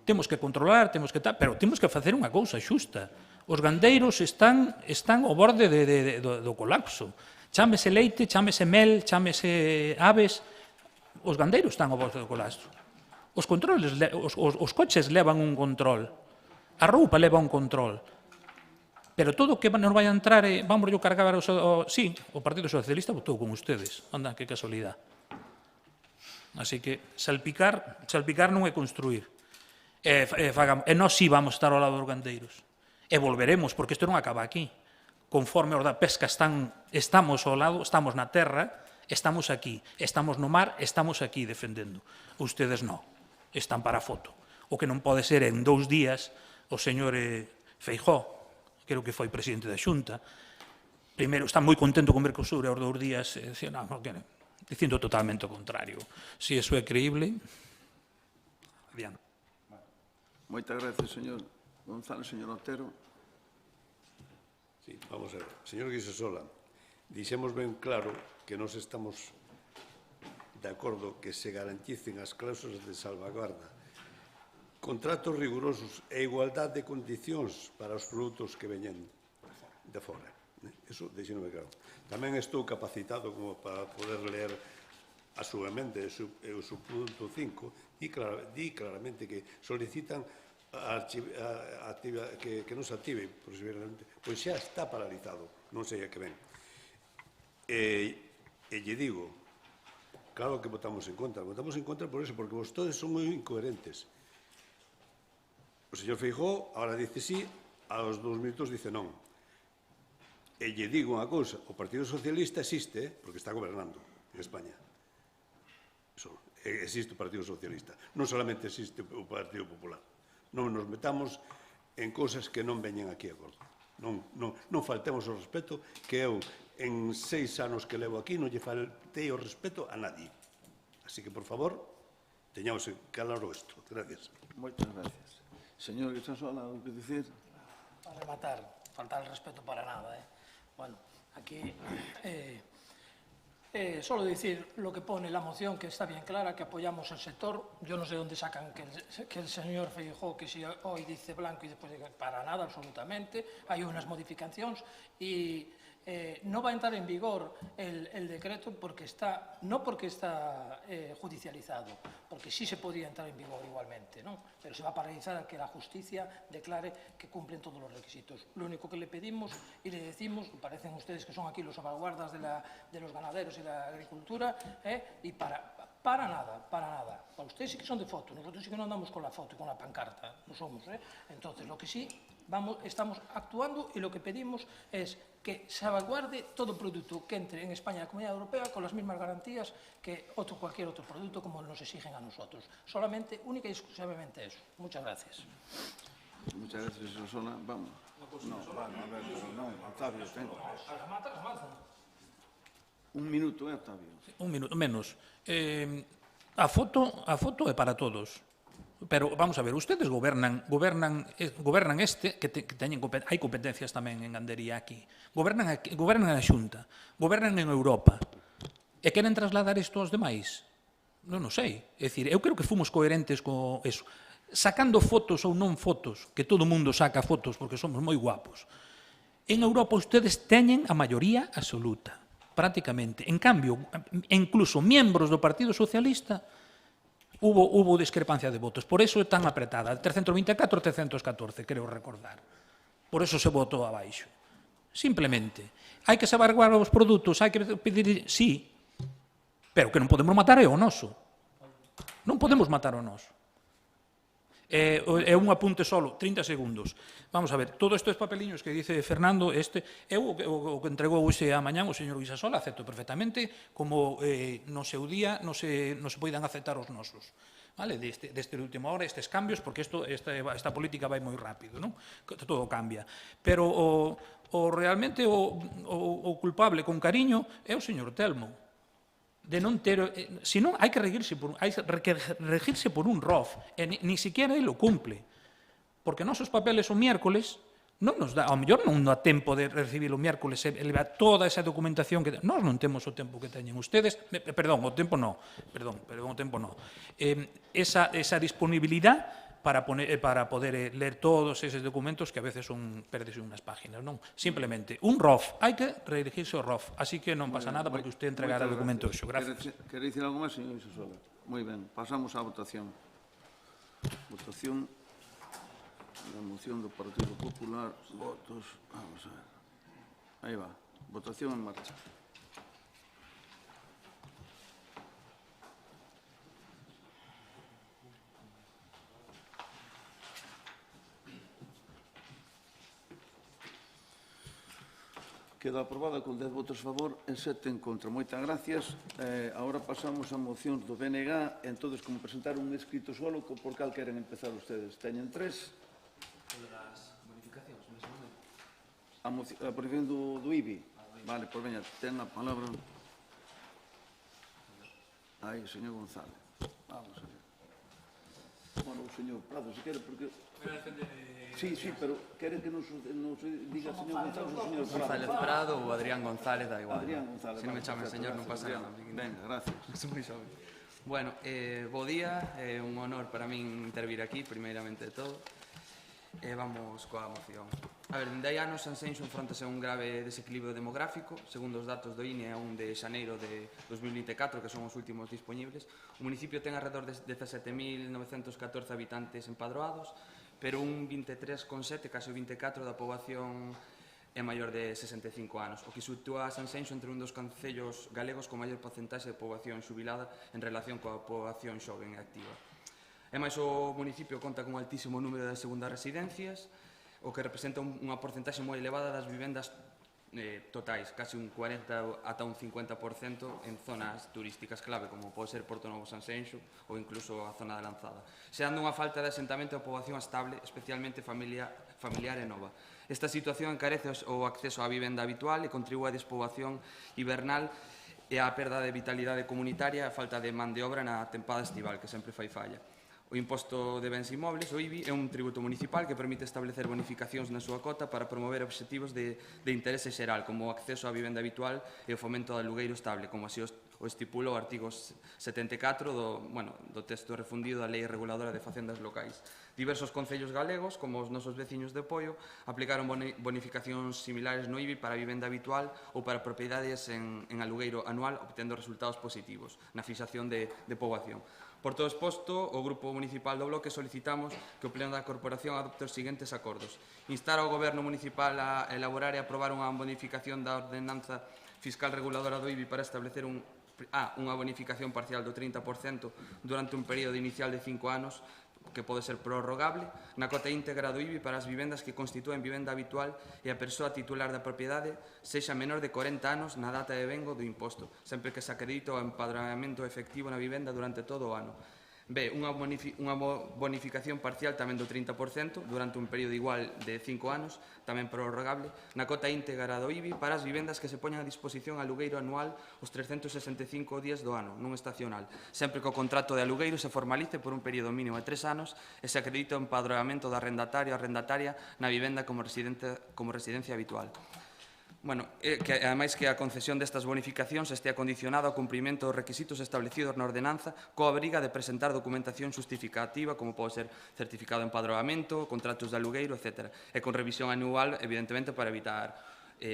Temos que controlar, pero temos que facer unha cousa xusta. Os gandeiros están ao borde do colapso. Chámese leite, chámese mel, chámese aves. Os gandeiros están ao borde do colapso. Os coches levan un control. A roupa leva un control. Pero todo o que nos vai a entrar, vamos a cargar sí, o Partido Socialista votou con ustedes. Anda, que casualidade. Así que salpicar non é construir. E nós sí vamos estar ao lado dos gandeiros. E volveremos, porque isto non acaba aquí. Conforme os da pesca estamos ao lado, estamos na terra, estamos aquí. Estamos no mar, estamos aquí defendendo. Ustedes non. Están para a foto. O que non pode ser en 2 días o señor Feijóo, creo que foi presidente da Xunta, primeiro está moi contento con Mercosur e aos 2 días dicindo totalmente o contrario. Se iso é creíble, adiante. Moitas gracias, señor González. Señor Otero. Sí, vamos a ver. Señor Guixasola, dixemos ben claro que nós estamos de acordo que se garanticen as cláusulas de salvaguarda, contratos rigurosos e igualdade de condicións para os produtos que veñen de fora. Iso deixenome claro. Tamén estou capacitado como para poder ler a súa mente, o seu punto 5, di claramente que solicitan que non se active, pois xa está paralizado, non sei a que ven. E lle digo, claro que votamos en contra por eso, porque vostedes son moi incoherentes. O señor Feijóo ahora dice sí, aos 2 minutos dice non. E lle digo unha cousa, o Partido Socialista existe porque está gobernando en España. Existe o Partido Socialista. Non solamente existe o Partido Popular. Non nos metamos en cousas que non veñen aquí a cordo. Non faltemos o respeto que eu, en 6 anos que levo aquí, non lle faltei o respeto a nadie. Así que, por favor, teñamos claro isto. Gracias. Moitas gracias. Señor Guisasola, algo que dicir? Para rematar, faltar el respeto para nada. Bueno, aquí solo decir lo que pone la moción, que está bien clara, que apoyamos el sector. Yo no sé dónde sacan que el señor Feijóo, que si hoy dice blanco y después dice para nada, absolutamente. Hay unas modificaciones y no va a entrar en vigor el decreto porque no porque está judicializado, porque sí se podría entrar en vigor igualmente, ¿no? Pero se va a paralizar a que la justicia declare que cumplen todos los requisitos. Lo único que le pedimos y le decimos, parecen ustedes que son aquí los salvaguardas de los ganaderos y la agricultura, y para nada. Para ustedes sí que son de foto, nosotros sí que no andamos con la foto y con la pancarta, no somos. Entonces, lo que sí estamos actuando y lo que pedimos es que salvaguarde todo producto que entre en España y la Comunidad Europea con las mismas garantías que cualquier otro producto como nos exigen a nosotros. Solamente, única y exclusivamente eso. Muchas gracias. Muchas gracias, Guisasola. Vamos. No, vale, a ver, non, Octavio, ten. Un minuto, Octavio. Un minuto, menos. A foto é para todos. Pero, vamos a ver, ustedes gobernan que hai competencias tamén en gandería aquí. Gobernan a Xunta, gobernan en Europa. E queren trasladar isto aos demais? Non o sei. É dicir, eu creo que fomos coherentes con eso. Sacando fotos ou non fotos, que todo o mundo saca fotos porque somos moi guapos. En Europa ustedes teñen a maioría absoluta, prácticamente. En cambio, incluso miembros do Partido Socialista hubo discrepancia de votos. Por eso é tan apretada. 324 314, creo recordar. Por eso se votou abaixo. Simplemente. Hai que salvaguardar os produtos, hai que pedir... Sí, pero que non podemos matar é o noso. Non podemos matar o noso. É un apunte solo, 30 segundos. Vamos a ver, todos estes papeliños que dice Fernando, o que entregou hoxe a mañán o señor Guisasola, acepto perfectamente, como no seu día non se poidan aceptar os nosos. Vale, deste último hora, estes cambios, porque esta política vai moi rápido, non? Todo cambia. Pero realmente o culpable con cariño é o señor Telmo. De non ter, senón hai que regirse por un ROF, e ni siquiera ele o cumple, porque nosos papeles o miércoles non nos dá, ao mellor non dá tempo de recibir o miércoles e levar toda esa documentación que nós non temos o tempo que teñen ustedes, o tempo non, esa disponibilidade para poder ler todos eses documentos que a veces perdes unhas páginas, non? Simplemente, un ROF, hai que redirigirse ao ROF, así que non pasa nada porque usted entregará o documento hoxe. Gracias. Quere dicir algo máis, señor Guisasola? Moi ben, pasamos á votación. Votación da moción do Partido Popular, votos, vamos a ver. Aí va, votación en marcha. Queda aprobada con 10 votos a favor e 7 en contra. Moitas gracias. Agora pasamos a mocións do BNG. Entón, como presentaron un escrito solo, por cal queren empezar ustedes? Teñen 3. As bonificacións, mesmo. A bonificación do IBI. Vale, pois veña, ten a palabra. Aí, señor González. Vamos a ver. Bueno, o señor Prado, se quere, porque... Sí, pero quere que nos diga o señor González ou o señor Prado. González Prado ou Adrián González, da igual. Adrián González. Se non me chaman señor, non pasa nada. Venga, gracias. Bueno, bo día, é un honor para min intervir aquí, primeiramente de todo. Vamos coa moción. A ver, dende hai anos Sanxenxo enfrontase a un grave desequilibrio demográfico. Segundo os datos do INE, a 1 de xaneiro de 2024, que son os últimos disponibles, o municipio ten alrededor de 17.914 habitantes empadroados, pero un 23,7, case o 24 da poboación é maior de 65 anos, o que sitúa a Sanxenxo entre un dos concellos galegos con maior porcentaxe de poboación xubilada en relación coa poboación xoven e activa. E máis, o municipio conta con un altísimo número de segundas residencias, o que representa unha porcentaxe moi elevada das vivendas totais, casi un 40 ata un 50% en zonas turísticas clave, como pode ser Porto Novo Sanxenxo ou incluso a zona de Lanzada, xerando unha falta de asentamento da poboación estable, especialmente familiar e nova. Esta situación encarece o acceso á vivenda habitual e contribúe á despoboación hibernal e á perda de vitalidade comunitaria e a falta de man de obra na tempada estival, que sempre fai falla. O imposto de bens inmobles, o IBI, é un tributo municipal que permite establecer bonificacións na súa cota para promover obxectivos de interese xeral, como o acceso á vivenda habitual e o fomento do alugueiro estable, como así o estipula o artigo 74 do texto refundido da Lei Reguladora de Facendas Locais. Diversos concellos galegos, como os nosos veciños de Poio, aplicaron bonificacións similares no IBI para a vivenda habitual ou para propiedades en alugueiro anual, obtendo resultados positivos na fixación de poboación. Por todo exposto, o Grupo Municipal do Bloque solicitamos que o Pleno da Corporación adopte os seguintes acordos. Instar ao Goberno Municipal a elaborar e aprobar unha bonificación da ordenanza fiscal reguladora do IBI para establecer unha bonificación parcial do 30% durante un período inicial de 5 anos que pode ser prorrogable, na cota íntegra do IBI para as vivendas que constitúen vivenda habitual e a persoa titular da propiedade sexa menor de 40 anos na data de vengo do imposto, sempre que se acredite o empadronamento efectivo na vivenda durante todo o ano. B, unha bonificación parcial tamén do 30% durante un período igual de 5 anos, tamén prorrogable, na cota íntegra do IBI para as vivendas que se poñan a disposición a alugueiro anual os 365 días do ano, non estacional, sempre que o contrato de alugueiro se formalice por un período mínimo de 3 anos e se acredite o empadronamento do arrendatario ou arrendataria na vivenda como residencia habitual. Que ademais que a concesión destas bonificacións estea condicionada ao cumprimento dos requisitos establecidos na ordenanza coa obriga de presentar documentación justificativa como pode ser certificado de empadroamento, contratos de alugueiro, etc. E con revisión anual, evidentemente, para evitar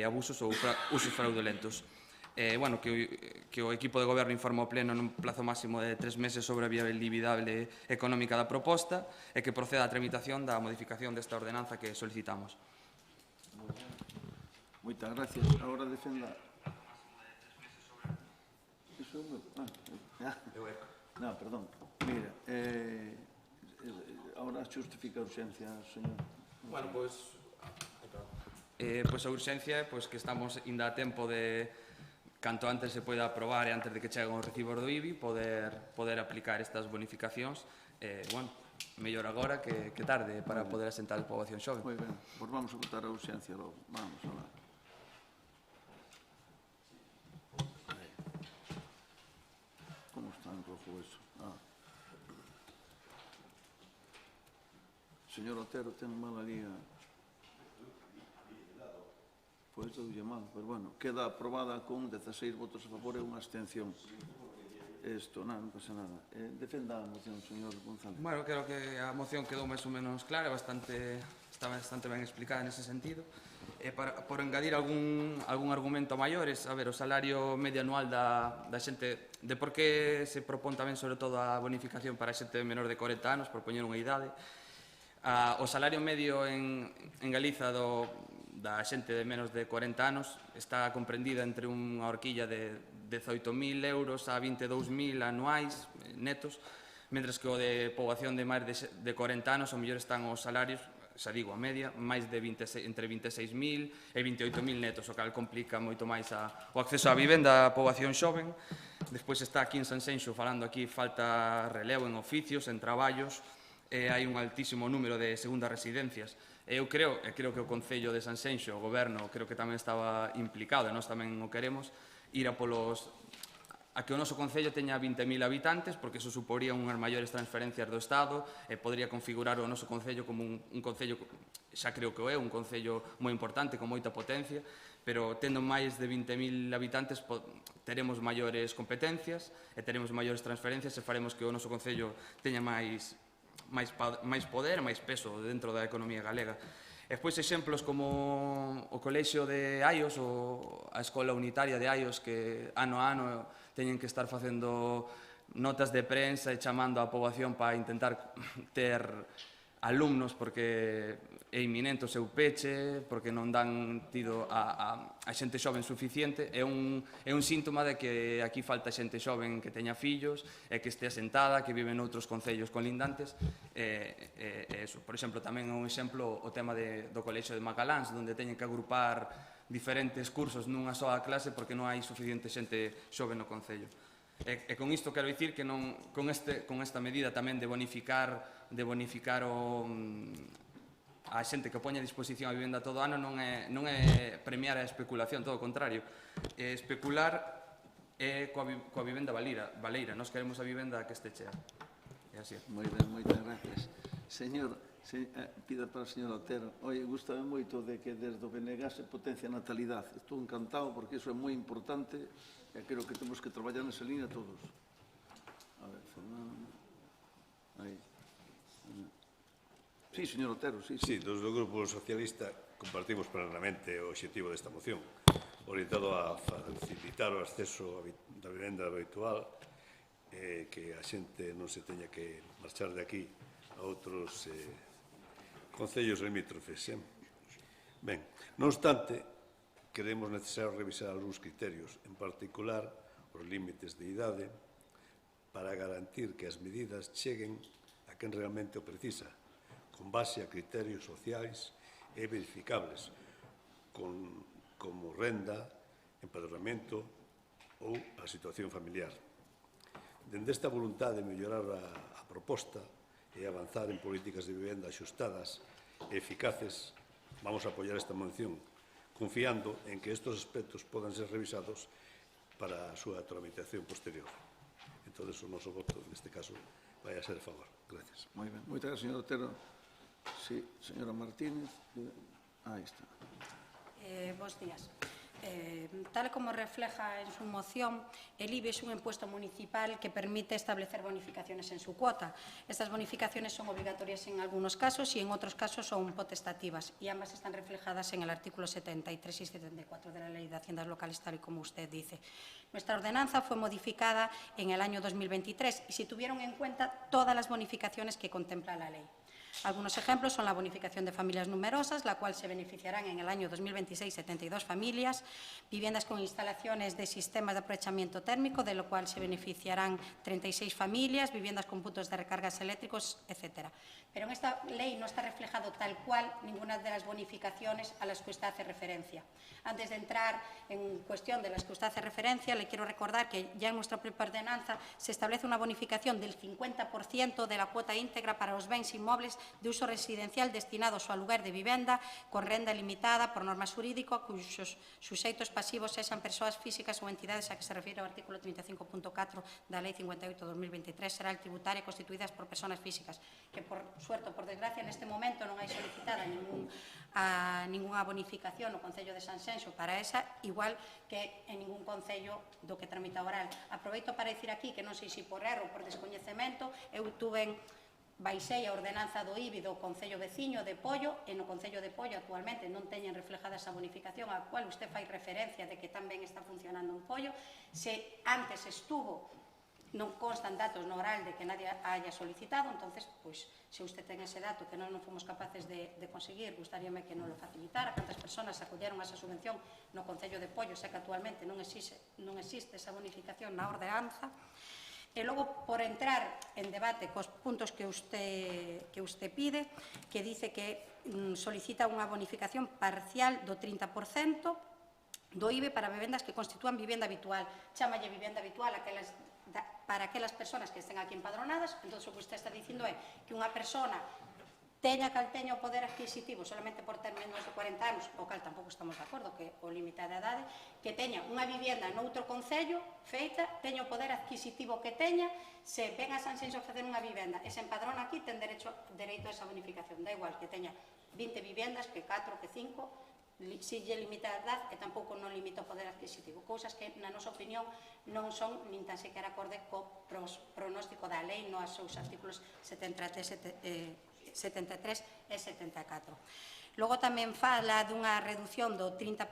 abusos ou usos fraudulentos. Que o equipo de goberno informe ao Pleno nun plazo máximo de 3 meses sobre a viabilidade económica da proposta e que proceda a tramitación da modificación desta ordenanza que solicitamos. Moitas gracias. Agora defenda... Non, perdón. Mira, agora xustifica a urxencia, señor. Pois a urxencia é que estamos ainda a tempo de canto antes se poida aprobar e antes de que cheguen os recibos do IBI poder aplicar estas bonificacións. Mellor agora que tarde para poder asentar a poboación xove. Moi ben, pois vamos a votar a urxencia logo. Vamos a ver. Como está en rojo eso? Señor Otero, ten mal ali pois doulle mal, pero bueno, queda aprobada con 16 votos a favor e unha abstención. Isto, non pasa nada. Defenda a moción, señor González. Creo que a moción quedou máis ou menos clara, está bastante ben explicada nese sentido. Por engadir algún argumento maiores, a ver, o salario medio anual da xente, de por que se propón tamén sobre todo a bonificación para a xente menor de 40 anos, por poñer unha idade. O salario medio en Galiza da xente de menos de 40 anos está comprendida entre unha horquilla de 18.000 euros a 22.000 anuais netos, mentres que o de poboación de máis de 40 anos, o mellor están os salarios, xa digo, a media, máis de entre 26.000 e 28.000 netos, o cal complica moito máis o acceso á vivenda a poboación xoven. Despois está aquí en Sanxenxo falando aquí falta relevo en oficios, en traballos, hai un altísimo número de segundas residencias. Eu creo que o Concello de Sanxenxo, o Goberno, creo que tamén estaba implicado, e nós tamén o queremos, ir a que o noso Concello teña 20.000 habitantes, porque iso suporía unhas maiores transferencias do Estado e podría configurar o noso Concello como un Concello, xa creo que é, un Concello moi importante, con moita potencia, pero tendo máis de 20.000 habitantes teremos maiores competencias e teremos maiores transferencias e faremos que o noso Concello teña máis poder e máis peso dentro da economía galega. E despois exemplos como o colexio de Aios ou a escola unitaria de Aios que ano a ano teñen que estar facendo notas de prensa e chamando a poboación para intentar ter alumnos porque é inminente o seu peche, porque non dan tido a xente xoven suficiente. É un síntoma de que aquí falta xente xoven que teña fillos e que este asentada, que vive noutros concellos conlindantes. Por exemplo, tamén é un exemplo o tema do colexio de Macaláns, onde teñen que agrupar diferentes cursos nunha soa clase porque non hai suficiente xente xove no Concello. E con isto quero dicir que con esta medida tamén de bonificar a xente que poña a disposición a vivenda todo ano non é premiar a especulación, todo o contrario. Especular é coa vivenda baleira. Nós queremos a vivenda que este chea. É así. Moi ben, moitas gracias. Señor, pida para o señor Otero. Oye, gustame moito de que desde o BNG se potencia a natalidade. Estou encantado porque iso é moi importante e creo que temos que traballar nesa línea todos. A ver, Fernando. Aí. Sí, señor Otero, sí. Sí, desde o Grupo Socialista compartimos plenamente o obxectivo desta moción, orientado a facilitar o acceso da vivenda habitual, que a xente non se teña que marchar de aquí a outros concellos limítrofes. Ben, non obstante, creemos necesario revisar algúns criterios, en particular os límites de idade, para garantir que as medidas cheguen a quen realmente o precisa, con base a criterios sociais e verificables, como renda, empadronamento ou a situación familiar. Dende esta voluntade de mellorar a proposta e avanzar en políticas de vivenda axustadas e eficaces, vamos a apoiar esta moción, confiando en que estes aspectos podan ser revisados para a súa tramitación posterior. Entón, o noso voto, neste caso, vai a ser a favor. Gracias. Moi ben. Moitas gracias, señor Otero. Sí, señora Martínez. Aí está. Bos días. Tal como refleja en su moción, el IBI es un impuesto municipal que permite establecer bonificaciones en su cuota. Estas bonificaciones son obligatorias en algunos casos y en otros casos son potestativas, y ambas están reflejadas en el artículo 73 y 74 de la Ley de Haciendas Locales, tal y como usted dice. Nuestra ordenanza fue modificada en el año 2023 y se tuvieron en cuenta todas las bonificaciones que contempla la ley. Algunos ejemplos son la bonificación de familias numerosas, la cual se beneficiarán en el año 2026 72 familias, viviendas con instalaciones de sistemas de aprovechamiento térmico, de lo cual se beneficiarán 36 familias, viviendas con puntos de recargas eléctricos, etc. Pero en esta ley no está reflejado tal cual ninguna de las bonificaciones a las que usted hace referencia. Antes de entrar en cuestión de las que usted hace referencia, le quiero recordar que ya en nuestra propia ordenanza se establece una bonificación del 50% de la cuota íntegra para los bens inmobles de uso residencial destinados ao lugar de vivenda con renda limitada por norma xurídica cuyos suxeitos pasivos sexan persoas físicas ou entidades a que se refire o artículo 35.4 da Lei 58/2023 será tributaria constituídas por persoas físicas, que por suerte ou por desgracia neste momento non hai solicitada ninguna bonificación no Concello de Sanxenxo para esa, igual que en ningún concello do que tramita oral. Aproveito para dicir aquí que non sei se por erro ou por descoñecemento, eu baixei a ordenanza do IBI do Concello veciño de Pollo, e no Concello de Pollo actualmente non teñen reflejada esa bonificación a cual usted fai referencia de que tamén está funcionando un Pollo. Se antes estuvo, non constan datos no oral de que nadie haya solicitado, entonces, pois, se usted ten ese dato que non fomos capaces de conseguir, gustaríame que non lo facilitara. Cantas persoas acolleron a esa subvención no Concello de Pollo, xa que actualmente non existe esa bonificación na ordenanza. E logo, por entrar en debate cos puntos que usted pide, que dice que solicita unha bonificación parcial do 30% do IBI para vivendas que constitúan vivenda habitual. Chámalle vivenda habitual para aquelas persoas que estén aquí empadronadas. Entón, o que usted está dicindo é que unha persona teña o poder adquisitivo solamente por ter menos de 40 anos, o cal tampouco estamos de acordo, que o límite de idade, que teña unha vivenda noutro concello feita, teña o poder adquisitivo que teña, se ven a Sanxenxo a facer unha vivenda e se empadrona aquí, ten dereito a esa bonificación. Da igual que teña 20 vivendas, que 4, que 5, si lle limita a edad e tampouco non limita o poder adquisitivo. Cousas que, na nosa opinión, non son nin tan sequera acorde co pronóstico da lei no seus artículos 73 e 74. Logo tamén fala dunha reducción do 30%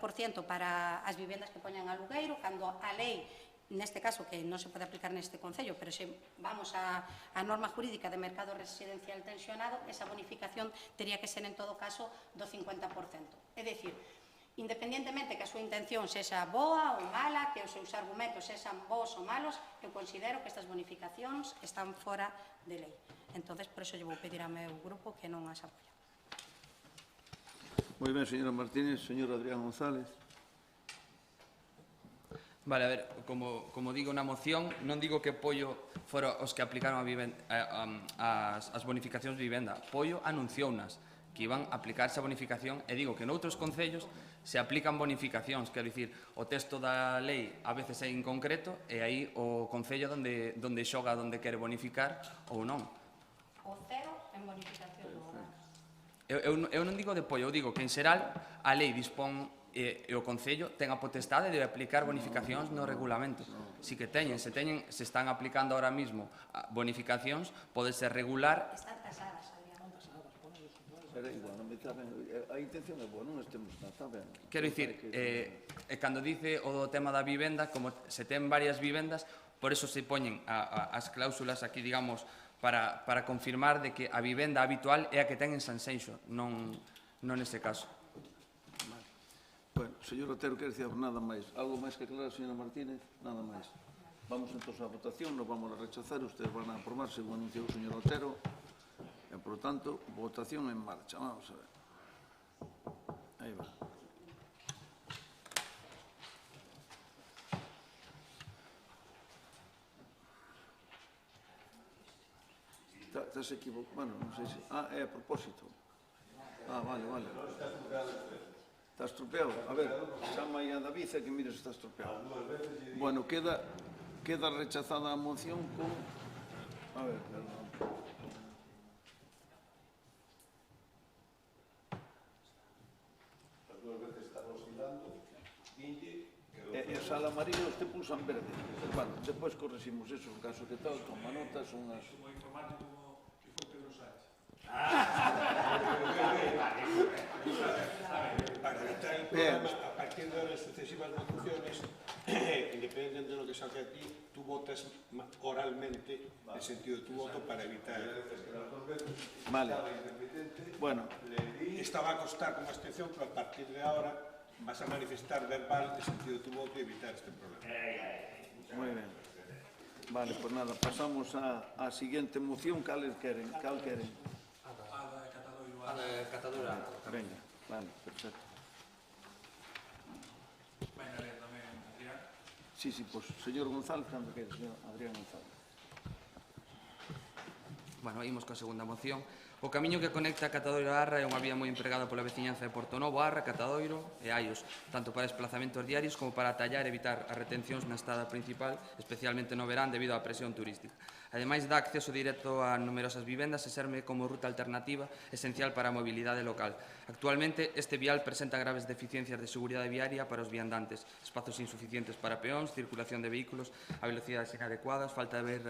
para as vivendas que poñan alugueiro, cando a lei, neste caso, que non se pode aplicar neste concello, pero se vamos a norma jurídica de mercado residencial tensionado, esa bonificación tería que ser en todo caso do 50%. É dicir, independientemente que a súa intención sexa boa ou mala, que os seus argumentos sexan bons ou malos, eu considero que estas bonificacións están fora de lei. Entón, por iso lle vou pedir ao meu grupo que non as apoie. Moi ben, señora Martínez. Señor Adrián González. Vale, a ver, como digo na moción, non digo que Pollo fora os que aplicaron as bonificacións de vivenda. Pollo anunciounas que iban a aplicarse a bonificación e digo que noutros concellos se aplican bonificacións, quero dicir, o texto da lei a veces é inconcreto e aí o concello donde xoga onde quere bonificar ou non. O cero en bonificación do goberno. Eu non digo de Pollo, eu digo que en xeral a lei dispón e o Concello ten a potestade de aplicar bonificacións no regulamento. Si que se están aplicando ahora mismo bonificacións, pode ser regular. Están tasadas, Adrián. Pero igual, non me está ben. A intención é boa, non estemos está ben. Quero dicir, cando dice o do tema da vivenda, como se ten varias vivendas, por eso se poñen as cláusulas aquí, digamos, para confirmar de que a vivenda habitual é a que ten en Sanxenxo, non neste caso. Bueno, señor Otero, quer dicir nada máis. Algo máis que aclarar, señora Martínez? Nada máis. Vamos entonces á votación, non vamos a rechazar, ustedes van a aprobar, según anunciou o señor Otero. E, por lo tanto, votación en marcha. Vamos a ver. Aí va. Estás equivocado. Bueno, non sei se... é a propósito. Vale. Está estropeado. A ver, chama aí a David e que mire se está estropeado. Bueno, queda rechazada a moción con... A ver, perdón. As dúas veces están oscilando, E a sala amarilla os te pulsan verde. Bueno, depois corregimos eso, en caso que tal, toma nota, son as... Como informático que foi Pedro Sánchez. para evitar el programa, a partir de las sucesivas votaciones, independientemente de lo que salga aquí, tú votas oralmente el sentido de tu voto para evitar. Vale. Bueno, Esta va a costar como abstención, pero a partir de ahora vas a manifestar verbal el sentido de tu voto y evitar este problema. moi ben. Vale, pues nada, pasamos á siguiente moción. Cal queren? A de catadura. Venga, vale, perfecto. Vai na ler tamén, Adrián. Sí, pues, señor González, cando quere, señor Adrián González. Bueno, imos coa segunda moción. O camiño que conecta Catadoiro a Arra é unha vía moi empregada pola veciñanza de Portonovo, Arra, Catadoiro e Aios, tanto para desplazamentos diarios como para atallar e evitar as retencións na estrada principal, especialmente no verán debido á presión turística. Ademais, dá acceso directo a numerosas vivendas e serve como ruta alternativa esencial para a mobilidade local. Actualmente, este vial presenta graves deficiencias de seguridade viaria para os viandantes, espazos insuficientes para peóns, circulación de vehículos a velocidades inadecuadas, falta de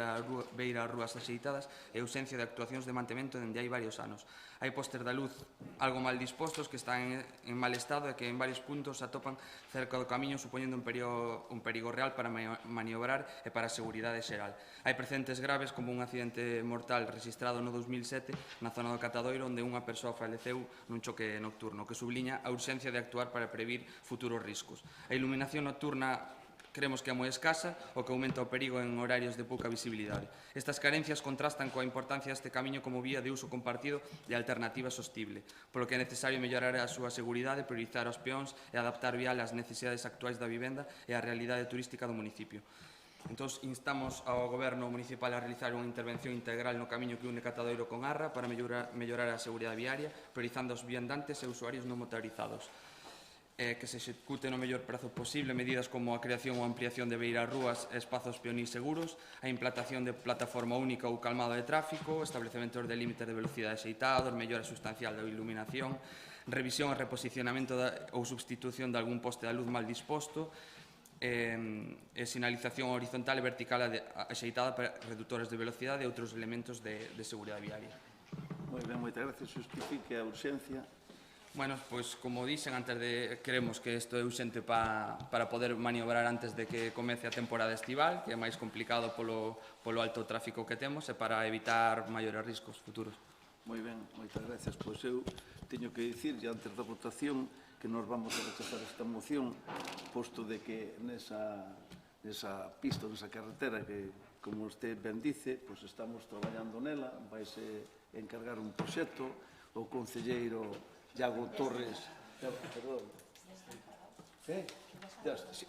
beira as rúas axeitadas e ausencia de actuacións de mantemento dende hai varios anos. Hai postes da luz algo mal dispostos que están en mal estado e que en varios puntos se atopan cerca do camiño, supoñendo un perigo real para maniobrar e para a seguridade xeral. Hai precedentes graves como un accidente mortal registrado no 2007 na zona do Catadoiro, onde unha persoa faleceu nun choque nocturno, que subliña a urxencia de actuar para previr futuros riscos. A iluminación nocturna creemos que é moi escasa, o que aumenta o perigo en horarios de pouca visibilidade. Estas carencias contrastan coa importancia deste camiño como vía de uso compartido de alternativa sostible, polo que é necesario mellorar a súa seguridade, priorizar os peóns e adaptar vial ás necesidades actuais da vivenda e á realidade turística do municipio. Entón, instamos ao Goberno municipal a realizar unha intervención integral no camiño que une Catadoiro con Arra para mellorar a seguridade viaria, priorizando os viandantes e usuarios non motorizados. Que se execute no mellor prazo posible medidas como a creación ou ampliación de beiras rúas e espazos peonís seguros, a implantación de plataforma única ou calmado de tráfico, establecementos de límites de velocidade xeitados, mellora sustancial da iluminación, revisión e reposicionamento ou substitución de algún poste da luz mal disposto, e sinalización horizontal e vertical axeitada para reductores de velocidade e outros elementos de seguridade viaria. Moi ben, moitas gracias. Justifique a urxencia. Bueno, pois, como dixen antes creemos que isto é urxente para poder maniobrar antes de que comece a temporada estival, que é máis complicado polo alto tráfico que temos e para evitar maiores riscos futuros. Moi ben, moitas gracias. Pois eu teño que dicir, antes da votación, que nos vamos a rechazar esta moción, posto de que nesa pista, nesa carretera que, como usted ben dice, pois estamos traballando nela, vaise encargar un proxecto, o concelleiro Iago Torres... Perdón.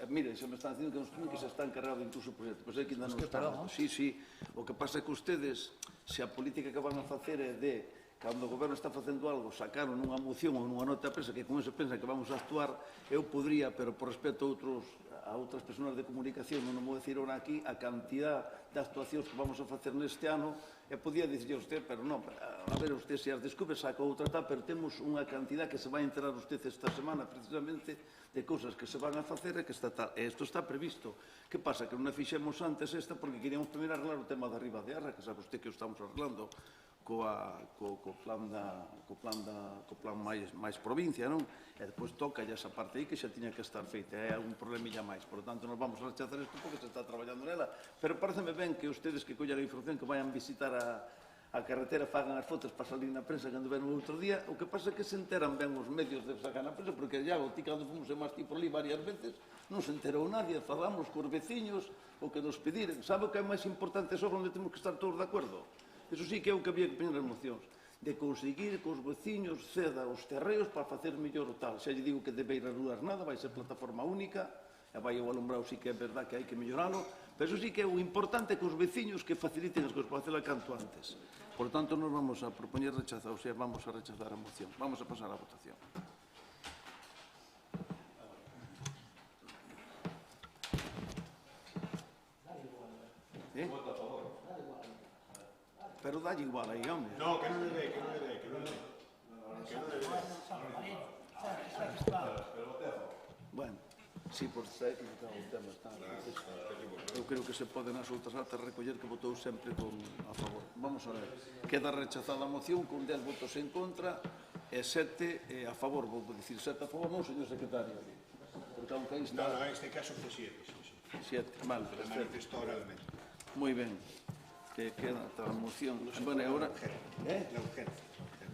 Mire, se me están dicindo que se está encargado incluso o proxecto, pois é que ainda non está. Sí. O que pasa é que ustedes, se a política que van a facer é de, cando o goberno está facendo algo, sacaron nunha moción ou nunha nota de prensa que con eso pensa que vamos a actuar, eu podría, pero por respeto a outras persoas de comunicación, non vou dicir ahora aquí, a cantidad de actuacións que vamos a facer neste ano, e podía dicir a usted, pero non, a ver, usted se as descubre, saca outra tal, pero temos unha cantidad que se vai enterar usted esta semana, precisamente, de cousas que se van a facer e que está tal. E isto está previsto. Que pasa? Que non a fixemos antes esta porque queríamos primeiro arreglar o tema da Ribadearra, que sabe usted que o estamos arreglando co plan máis provincia, non? E depois toca esa parte aí que xa tiña que estar feita, é un problemilla máis. Por lo tanto, nos vamos a rechazar isto porque se está traballando nela. Pero pareceme ben que ustedes que collan a información que vayan visitar a carretera, fagan as fotos para salir na prensa cando ven o outro día. O que pasa é que se enteran ben os medios de sacar na prensa, porque ya o ti cando fomos en Mastí por ali varias veces, non se enterou nadie, falamos cos veciños, o que nos pediren. Sabe o que é máis importante sobre onde temos que estar todos de acordo? Eso sí que é o que había que poñer nas mocións, de conseguir que os veciños ceda os terreos para facer mellor o tal. Xa lle digo que de Beiras Ruas nada, vai ser plataforma única, e vai o alumbrado sí que é verdad que hai que melloralo, pero eso sí que é o importante que os veciños que faciliten as cousas para facela canto antes. Por tanto, nos vamos a propoñer rechazar, o sea, vamos a rechazar a moción. Vamos a pasar á votación. Vota a favor. Pero dalle igual aí, home. No, que non le dé, que non le dé. Bueno, sí, por ser que o tema está. Eu creo que se pode nas outras actas recoller que votou sempre a favor. Vamos a ver. Queda rechazada a moción con 10 votos en contra e 7 a favor. Vou dicir 7 a favor, non, señor secretario. Porque aunque aí está... No, en este caso foi 7. 7, mal, perfecto. Manifestó oralmente. Moi ben. Que queda a moción. Bueno, e agora...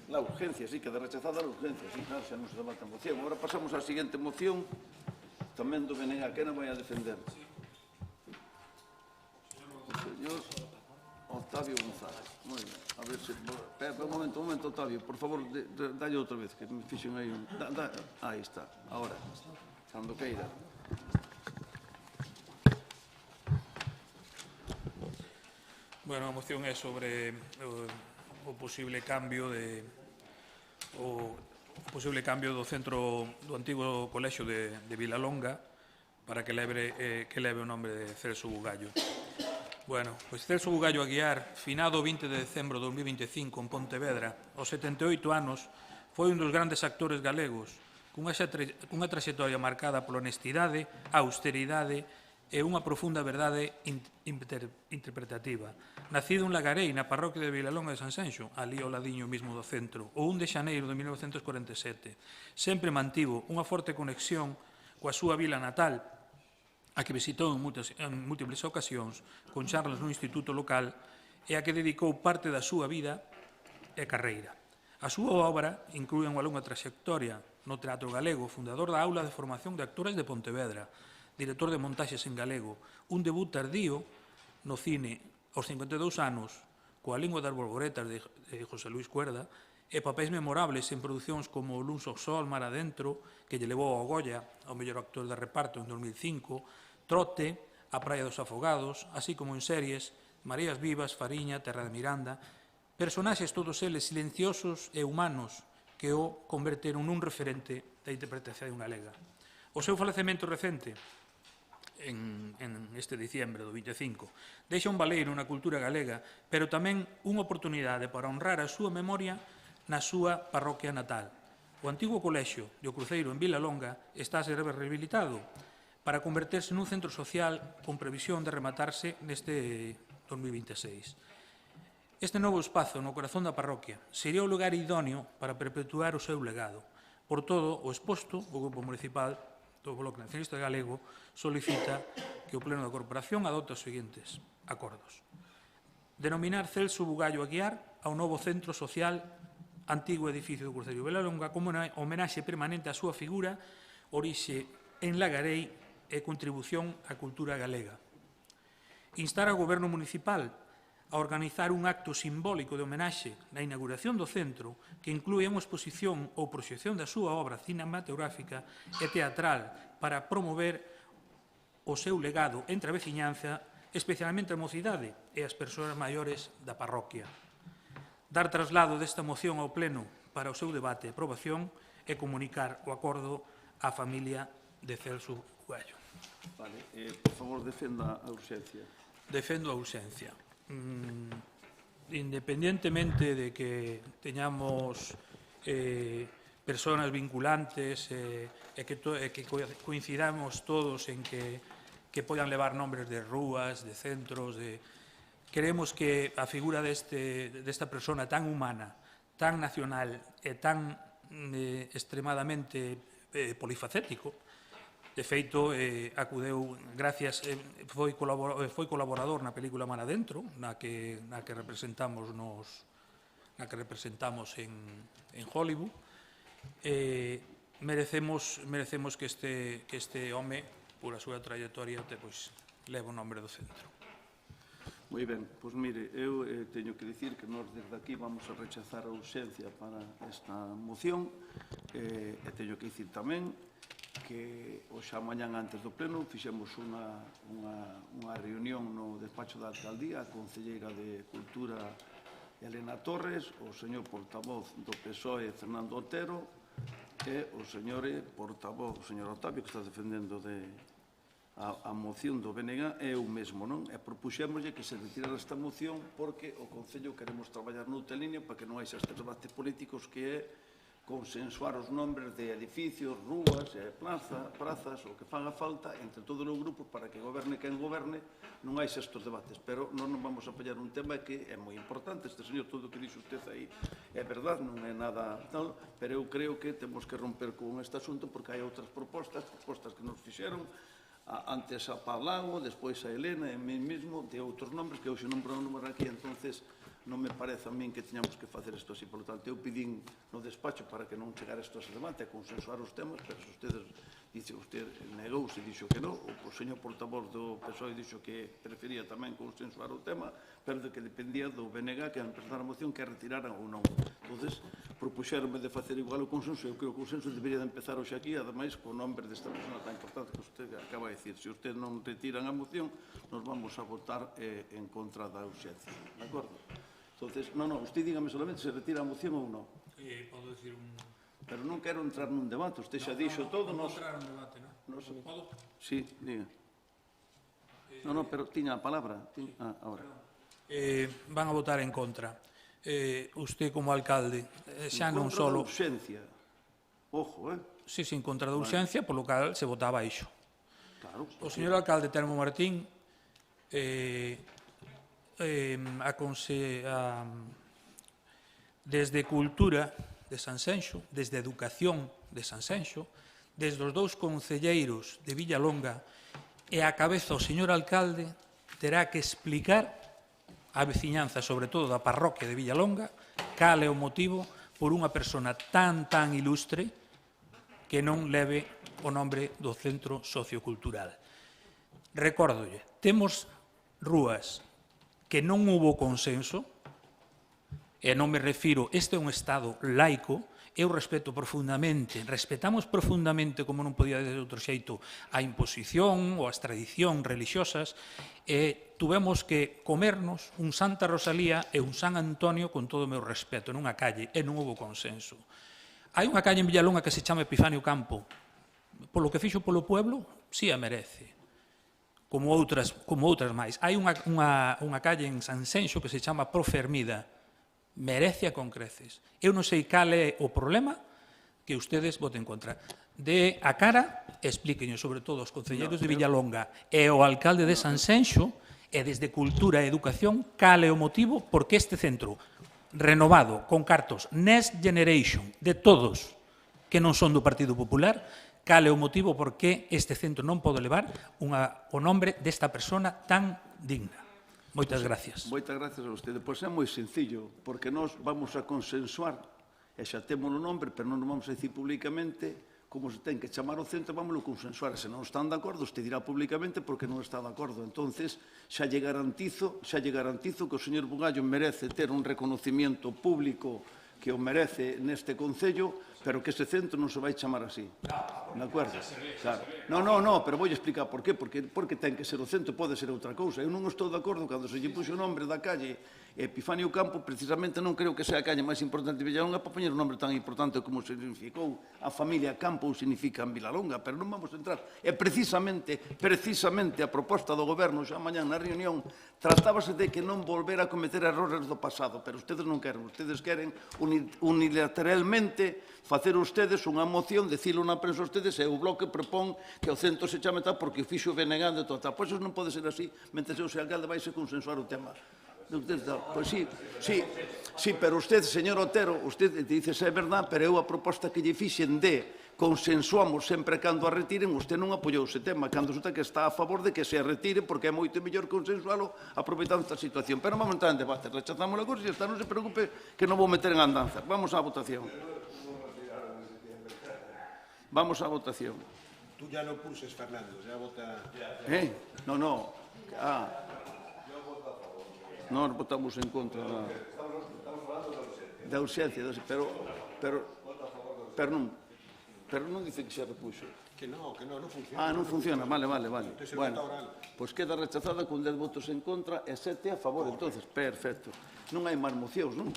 La urgencia, sí, queda rechazada a urgencia. Sí, claro, xa non se debate a moción. Agora pasamos á seguinte moción. Tamén do BNG, que non vai a defender? O señor Octavio González. Moi ben. A ver se... Un momento, Octavio. Por favor, dalle outra vez, que me fixen aí un... Aí está, ahora. Cando queira. Bueno, a moción é sobre o posible cambio do centro do antigo colexio de Vilalonga para que leve o nome de Celso Bugallo. Bueno, pois Celso Bugallo Aguiar, finado 20 de decembro de 2025 en Pontevedra, aos 78 anos, foi un dos grandes actores galegos, cunha traxectoria marcada pola honestidade, a austeridade e unha profunda verdade interpretativa. Nacido en Lagarei, na parroquia de Vilalonga de Sanxenxo, ali ao ladiño mismo do centro, o 1 de xaneiro de 1947, sempre mantivo unha forte conexión coa súa vila natal, a que visitou en múltiples ocasións, con charlas no instituto local, e a que dedicou parte da súa vida e carreira. A súa obra inclúe unha longa traxectoria no teatro galego, fundador da Aula de Formación de Actores de Pontevedra, director de montaxes en galego, un debut tardío no cine aos 52 anos, coa Lingua das Bolboretas de José Luis Cuerda, e papéis memorables en producións como Luns ao Sol, Mar Adentro, que lle levou ao Goya, ao mellor actor de reparto en 2005, Trote, A Praia dos Afogados, así como en series Marías Vivas, Fariña, Terra de Miranda, personaxes todos eles silenciosos e humanos que o converteron nun referente da interpretación galega. O seu falecemento recente, en este diciembre do 25, deixa un baleiro na cultura galega, pero tamén unha oportunidade para honrar a súa memoria na súa parroquia natal. O antigo colexio de O Cruceiro en Vilalonga está a ser rehabilitado para converterse nun centro social con previsión de rematarse neste 2026. Este novo espazo no corazón da parroquia sería o lugar idóneo para perpetuar o seu legado. Por todo, o exposto, o Grupo Municipal do Bloque Nacionalista Galego solicita que o Pleno da Corporación adopte os seguintes acordos. Denominar Celso Bugallo Aguiar ao novo centro social antigo edificio do Cruceiro de Vilalonga como homenaxe permanente á súa figura, orixe en Lagarei e contribución á cultura galega. Instar ao Goberno Municipal a organizar un acto simbólico de homenaxe na inauguración do centro que inclúe unha exposición ou proxección da súa obra cinematográfica e teatral para promover o seu legado entre a veciñanza, especialmente a mocidade e as persoas maiores da parroquia. Dar traslado desta moción ao Pleno para o seu debate e aprobación e comunicar o acordo á familia de Celso Ugallo. Vale, por favor, defenda a urxencia. Defendo a urxencia. Independientemente de que teñamos personas vinculantes e que coincidamos todos en que podan levar nombres de rúas, de centros, queremos que a figura desta persona tan humana, tan nacional e tan extremadamente polifacético. De feito, acudeu, gracias, foi colaborador na película Mar Adentro, na que representamos en Hollywood. Merecemos que este home, por a súa trayectoria, leve o nombre do centro. Moi ben, pois mire, eu teño que dicir que nós desde aquí vamos a rechazar a urxencia para esta moción e teño que dicir tamén que xa mañán antes do pleno fixemos unha reunión no despacho da alcaldía, a concelleira de Cultura Elena Torres, o señor portavoz do PSOE Fernando Otero e o señor portavoz, o señor Octavio, que está defendendo a moción do BNG, é o mesmo, non? E propuxémoslle que se retirara esta moción porque o Concello queremos traballar noutra línea para que non haxa estes debates políticos que é consensuar os nombres de edificios, rúas, prazas, o que faga falta entre todos os grupos para que goberne quen goberne, non hai estes debates. Pero non nos vamos a apoiar un tema que é moi importante. Este señor, todo o que dixo usted aí é verdade, non é nada tal, pero eu creo que temos que romper con este asunto porque hai outras propostas que nos fixeron, antes a Paulago, despois a Elena e a mí mesmo, de outros nombres que hoxe non podo número aquí, entonces non me parece a min que teñamos que facer isto así. Por lo tanto, eu pedín no despacho para que non chegara isto a ese debate, a consensuar os temas, pero se usted negouse e dixo que non, o señor portavoz do PSOE dixo que prefería tamén consensuar o tema, pero de que dependía do BNG que presentar a moción que retiraran ou non. Entonces, propuxeronme de facer igual o consenso, eu creo que o consenso debería de empezar hoxe aquí, ademais, co nombre desta persona tan importante que usted acaba de decir. Se usted non retiran a moción, nos vamos a votar en contra da urxencia. De acordo? Entonces, usted dígame solamente se retira a moción ou non. Podo dicir un... Pero non quero entrar nun debate, usted xa dixo todo. Non entrar nun debate, non? Podo? Sí, diga. Pero tiña a palabra. Ahora. Van a votar en contra. Usted como alcalde, xa non só... En contra da urxencia. Ojo, Sí, en contra da urxencia, polo cal se votaba iso. Claro. O señor alcalde Telmo Martín desde Cultura de Sanxenxo, desde Educación de Sanxenxo, desde os dous concelleiros de Villalonga e a cabeza o señor alcalde terá que explicar á veciñanza, sobre todo da parroquia de Villalonga, cal é o motivo por unha persona tan ilustre que non leve o nombre do Centro Sociocultural. Recórdolle, temos rúas que non hubo consenso, e non me refiro, este é un Estado laico, eu respetamos profundamente, como non podía de outro xeito, a imposición ou as tradicións religiosas, e tuvemos que comernos un Santa Rosalía e un San Antonio con todo o meu respeto nunha calle, e non houve consenso. Hai unha calle en Villalonga que se chama Epifanio Campo. Polo que fixo polo pueblo, si a merece. Como outras máis. Hai unha calle en Sanxenxo que se chama Profermida. Merece con creces. Eu non sei cal é o problema que ustedes voten contra. De a cara, explíquenlo, sobre todo os concelleiros de Villalonga e o alcalde de Sanxenxo, e desde Cultura e Educación, cal é o motivo porque este centro renovado, con cartos Next Generation, de todos que non son do Partido Popular, cal é o motivo por que este centro non pode levar o nombre desta persona tan digna. Moitas gracias. Moitas gracias a vostede. Pois é moi sencillo, porque nós vamos a consensuar, e xa temos o nombre, pero non nos vamos a dicir públicamente, como se ten que chamar o centro, vámoslo consensuar. Se non están de acordo, usted dirá públicamente porque non está de acordo. Entonces, xa lle garantizo que o señor Bugallo merece ter un reconocimiento público que o merece neste Concello, pero que ese centro non se vai chamar así. De acordo? Claro. Non, pero vou explicar por qué. Porque ten que ser o centro, pode ser outra cousa. Eu non estou de acordo cando se lle puxo o nombre da calle Epifanio Campo, precisamente non creo que sea a calle máis importante de Villalonga para poñer un nombre tan importante como significou a familia Campo ou significa en Vilalonga, pero non vamos a entrar. E precisamente a proposta do Goberno xa mañá na reunión tratábase de que non volver a cometer errores do pasado, pero ustedes non queren. Ustedes queren unilateralmente facer ustedes unha moción, decirlo na prensa ustedes, e o Bloque propón que o centro se chame tal porque o fixo BNG de total. Pois non pode ser así, mentre eu sea alcalde vaise consensuar o tema. Pois sí, pero usted, señor Otero, usted dice se é verdad, pero eu a proposta que lle fixen de consensuamos sempre cando a retiren, usted non apoiou ese tema, cando usted que está a favor de que se retire, porque é moito mellor consensualo aproveitando esta situación. Pero non vamos a entrar en debate, rechazamos a cousa e está, non se preocupe que non vou meter en andanza. Vamos á votación. Vamos á votación. Tú ya no pulses, Fernando, ya vota... No. Nós votamos en contra da urxencia, pero non dice que se repuxo. Que non funciona. Non funciona, vale. Bueno, pois queda rechazada con 10 votos en contra e 7 a favor, entonces, perfecto. Non hai máis mocións, non?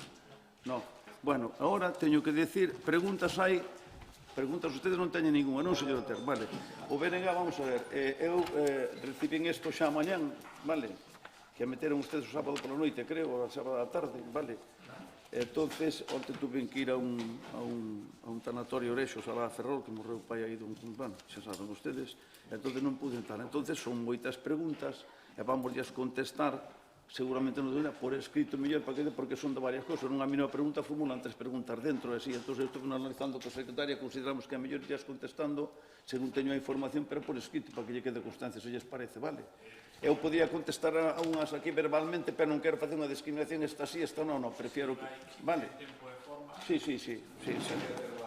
Non. Bueno, agora teño que decir, preguntas ustedes non teñen ninguna, non, señor Otero? Vale. O BNG, vamos a ver, eu recibín isto xa mañán, vale? Que meteron ustedes o sábado pola noite, creo, o sábado da tarde, vale? Entonces, onte tuve que ir a un tanatorio Orexos, a la Ferrol, que morreu o pai aí dun, bueno, xa saben ustedes, entonces non pude entrar. Entonces, son moitas preguntas, e vamos a contestar, seguramente non dúbida, por escrito mellor, porque son de varias cosas. Nunha mínima pregunta formulan 3 preguntas dentro, e así, entonces, estou analizando con a secretaria, consideramos que é mellor irlas contestando, según teño a información, pero por escrito, para que lle quede constancia, se lles parece, vale? Eu podía contestar a unhas aquí verbalmente, pero non quero facer unha discriminación, esta sí, esta non, prefiero que... Vale? Sí.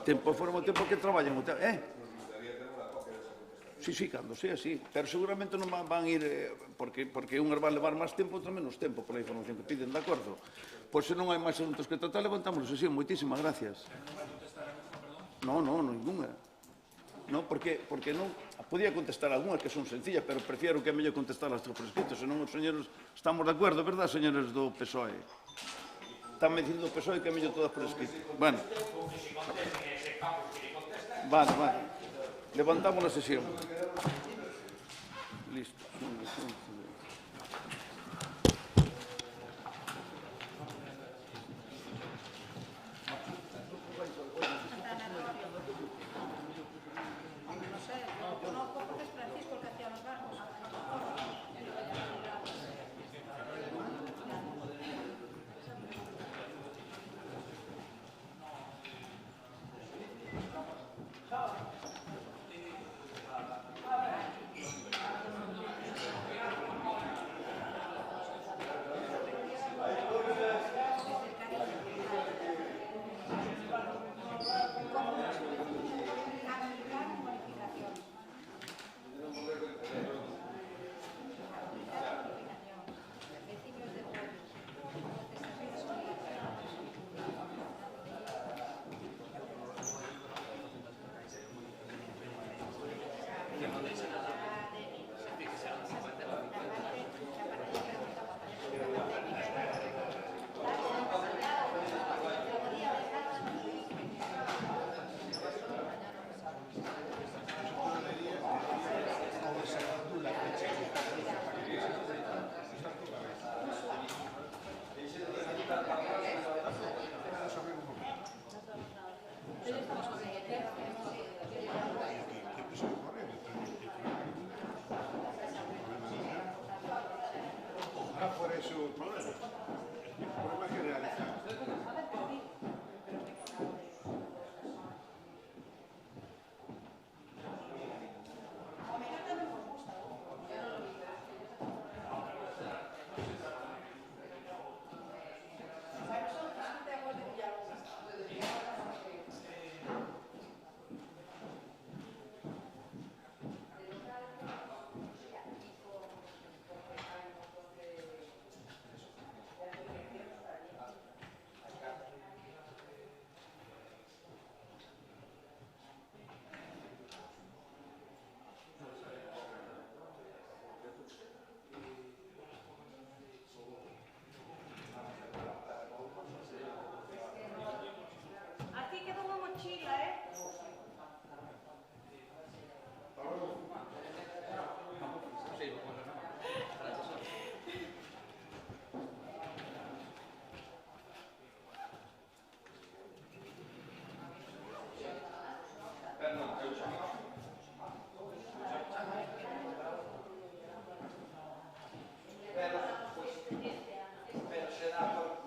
Tempo e forma, o tempo que traballan. Sí, cando sea, sí. Pero seguramente non van ir, porque unhas van levar máis tempo, outras menos tempo, pola información que piden, de acordo? Pois se non hai máis asuntos que tratar, levantamos a sesión. Moitísimas gracias. Non, ninguna. Non, porque non... Podía contestar algunhas que son sencillas, pero prefiero que é mellor contestar as por escrito, senón os señores estamos de acordo, verdad, señores do PSOE? Están me dicindo o PSOE que é mellor todas por escrito. Bueno. Vale. Levantamos a sesión. Listo. Gracias.